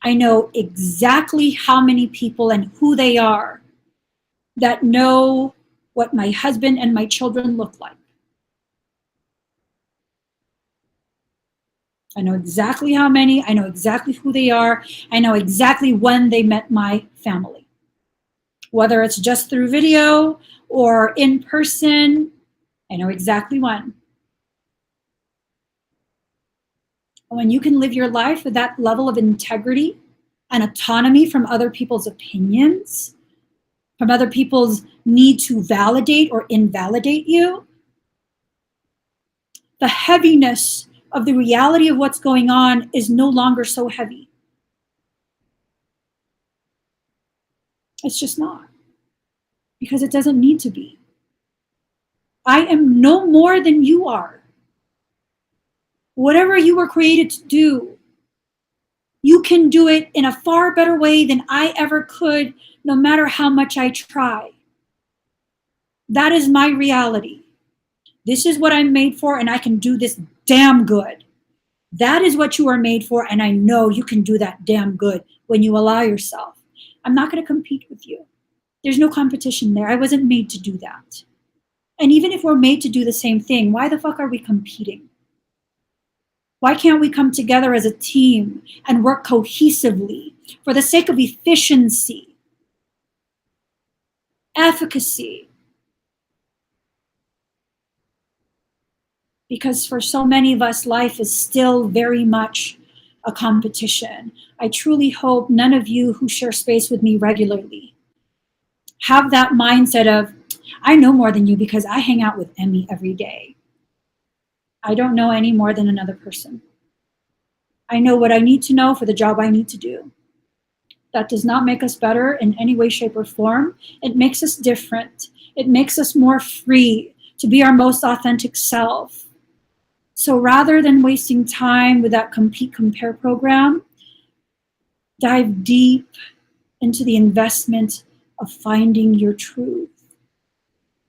I know exactly how many people and who they are that know what my husband and my children look like. I know exactly how many, I know exactly who they are, I know exactly when they met my family. Whether it's just through video or in person, I know exactly when. When you can live your life with that level of integrity and autonomy from other people's opinions, from other people's need to validate or invalidate you, the heaviness of the reality of what's going on is no longer so heavy. It's just not. Because it doesn't need to be. I am no more than you are. Whatever you were created to do, you can do it in a far better way than I ever could, no matter how much I try. That is my reality. This is what I'm made for, and I can do this damn good. That is what you are made for, and I know you can do that damn good when you allow yourself. I'm not going to compete with you. There's no competition there. I wasn't made to do that. And even if we're made to do the same thing, why the fuck are we competing? Why can't we come together as a team and work cohesively for the sake of efficiency, efficacy? Because for so many of us, life is still very much a competition. I truly hope none of you who share space with me regularly have that mindset of, I know more than you because I hang out with Emmy every day. I don't know any more than another person. I know what I need to know for the job I need to do. That does not make us better in any way, shape, or form. It makes us different. It makes us more free to be our most authentic self. So rather than wasting time with that compete, compare program, dive deep into the investment of finding your truth.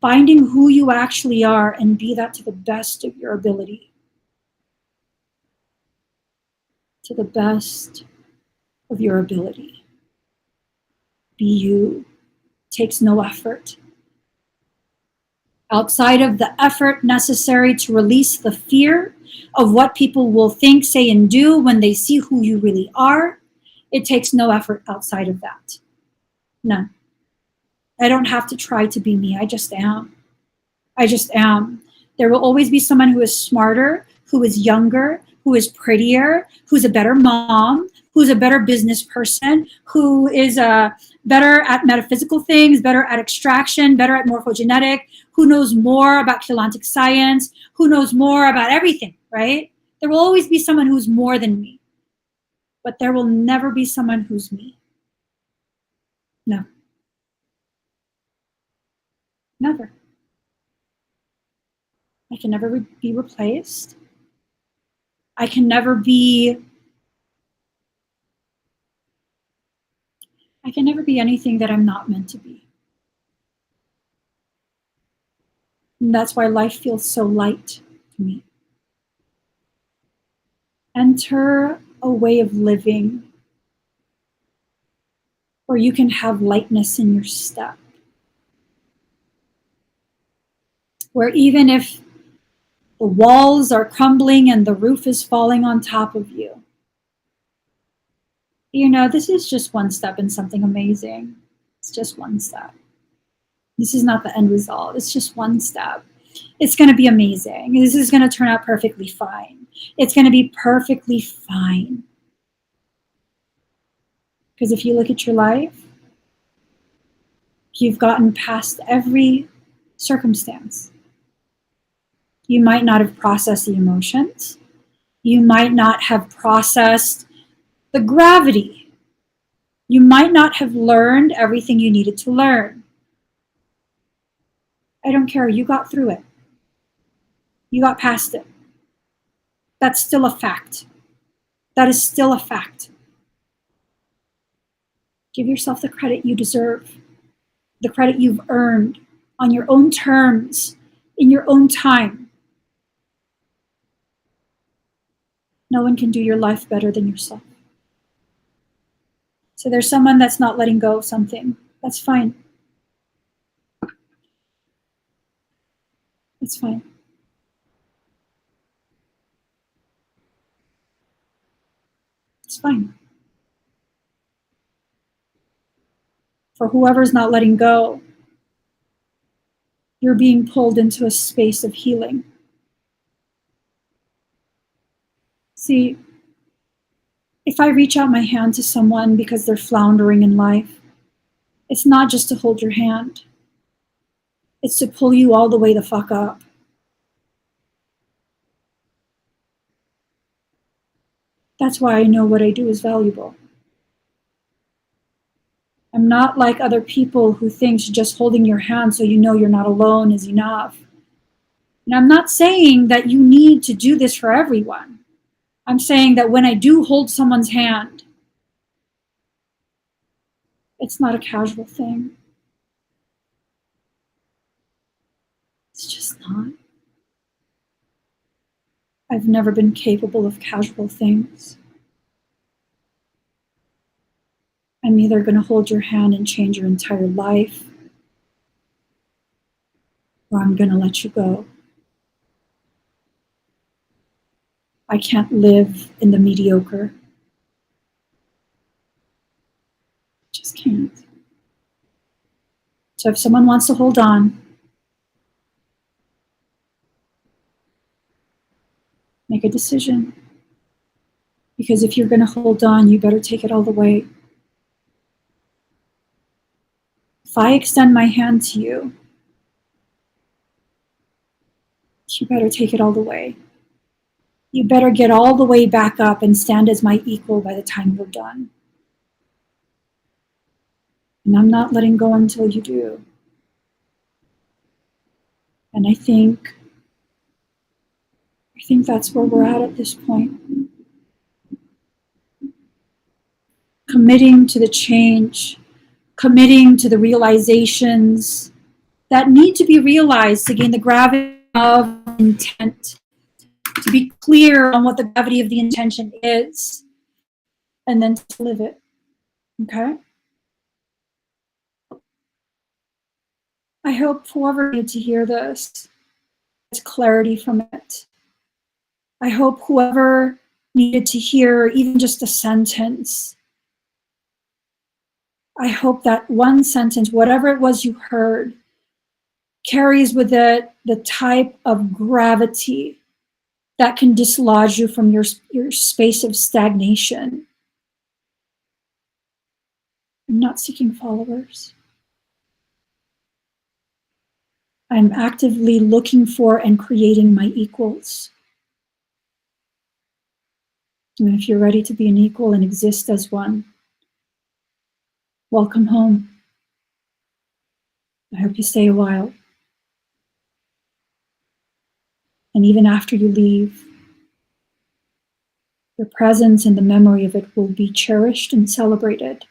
Finding who you actually are and be that to the best of your ability. To the best of your ability. Be you. Takes no effort. Outside of the effort necessary to release the fear of what people will think, say, and do when they see who you really are, it takes no effort outside of that. None. I don't have to try to be me. I just am. I just am. There will always be someone who is smarter, who is younger, who is prettier, who's a better mom, who's a better business person, who is better at metaphysical things, better at extraction, better at morphogenetic, who knows more about chelantic science, who knows more about everything, right? There will always be someone who's more than me, but there will never be someone who's me. No. Never. I can never be replaced. I can never be anything that I'm not meant to be. And that's why life feels so light to me. Enter a way of living where you can have lightness in your step. Where even if the walls are crumbling and the roof is falling on top of you, you know, this is just one step in something amazing. It's just one step. This is not the end result. It's just one step. It's going to be amazing. This is going to turn out perfectly fine. It's going to be perfectly fine. Because if you look at your life, you've gotten past every circumstance. You might not have processed the emotions. You might not have processed the gravity. You might not have learned everything you needed to learn. I don't care. You got through it. You got past it. That's still a fact. That is still a fact. Give yourself the credit you deserve, the credit you've earned on your own terms, in your own time. No one can do your life better than yourself. So there's someone that's not letting go of something. That's fine. It's fine. It's fine. For whoever's not letting go, you're being pulled into a space of healing. See, if I reach out my hand to someone because they're floundering in life, it's not just to hold your hand. It's to pull you all the way the fuck up. That's why I know what I do is valuable. I'm not like other people who think just holding your hand so you know you're not alone is enough. And I'm not saying that you need to do this for everyone. I'm saying that when I do hold someone's hand, it's not a casual thing. It's just not. I've never been capable of casual things. I'm either going to hold your hand and change your entire life, or I'm going to let you go. I can't live in the mediocre. Just can't. So if someone wants to hold on, make a decision. Because if you're going to hold on, you better take it all the way. If I extend my hand to you, you better take it all the way. You better get all the way back up and stand as my equal by the time we're done. And I'm not letting go until you do. And I think that's where we're at this point. Committing to the change, committing to the realizations that need to be realized to gain the gravity of intent, to be clear on what the gravity of the intention is, and then to live it. Okay? I hope whoever needed to hear this gets clarity from it. I hope whoever needed to hear even just a sentence, I hope that one sentence, whatever it was you heard, carries with it the type of gravity that can dislodge you from your space of stagnation. I'm not seeking followers. I'm actively looking for and creating my equals. And if you're ready to be an equal and exist as one, welcome home. I hope you stay a while. And even after you leave, your presence and the memory of it will be cherished and celebrated.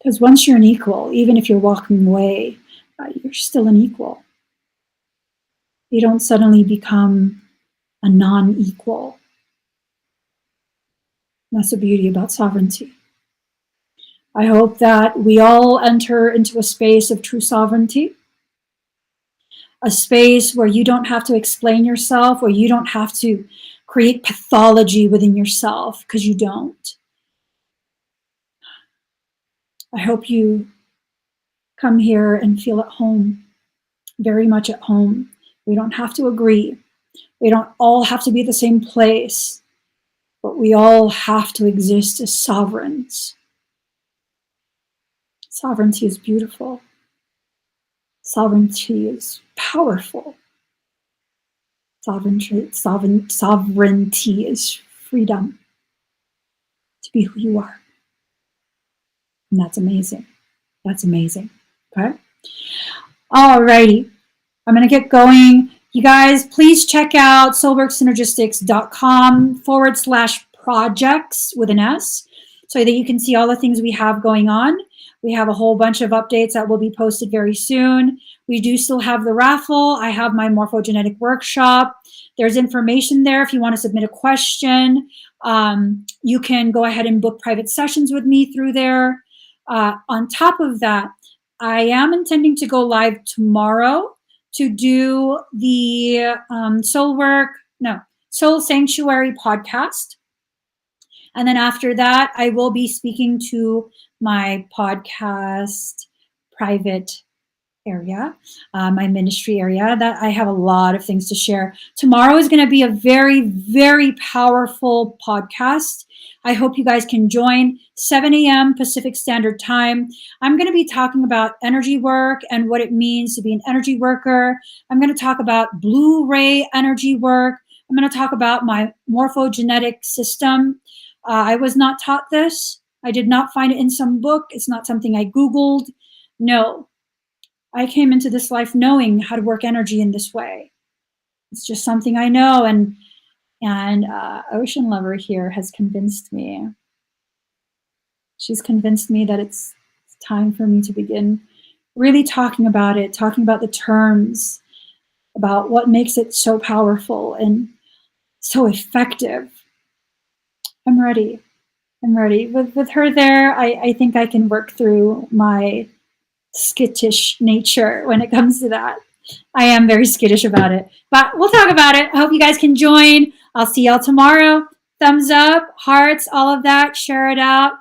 Because once you're an equal, even if you're walking away, you're still an equal. You don't suddenly become a non-equal. That's the beauty about sovereignty. I hope that we all enter into a space of true sovereignty, a space where you don't have to explain yourself, where you don't have to create pathology within yourself, because you don't. I hope you come here and feel at home, very much at home. We don't have to agree. We don't all have to be at the same place, but we all have to exist as sovereigns. Sovereignty is beautiful. Sovereignty is powerful. Sovereignty is freedom to be who you are. And that's amazing. That's amazing. Okay? Alrighty. I'm going to get going. You guys, please check out soulworksynergistics.com/projects with an S so that you can see all the things we have going on. We have a whole bunch of updates that will be posted very soon. We do still have the raffle. I have my morphogenetic workshop. There's information there if you want to submit a question. You can go ahead and book private sessions with me through there. On top of that, I am intending to go live tomorrow to do the Soul Sanctuary podcast. And then after that, I will be speaking to my podcast private area, my ministry area, that I have a lot of things to share. Tomorrow is going to be a very, very powerful podcast. I hope you guys can join 7 a.m. Pacific Standard Time. I'm going to be talking about energy work and what it means to be an energy worker. I'm going to talk about blue ray energy work. I'm going to talk about my morphogenetic system. I was not taught this. I did not find it in some book. It's not something I Googled. No, I came into this life knowing how to work energy in this way. It's just something I know, and Ocean Lover here has convinced me. She's convinced me that it's time for me to begin really talking about it, talking about the terms, about what makes it so powerful and so effective. I'm ready. I'm ready. With her there, I think I can work through my skittish nature when it comes to that. I am very skittish about it, but we'll talk about it. I hope you guys can join. I'll see y'all tomorrow. Thumbs up, hearts, all of that. Share it out.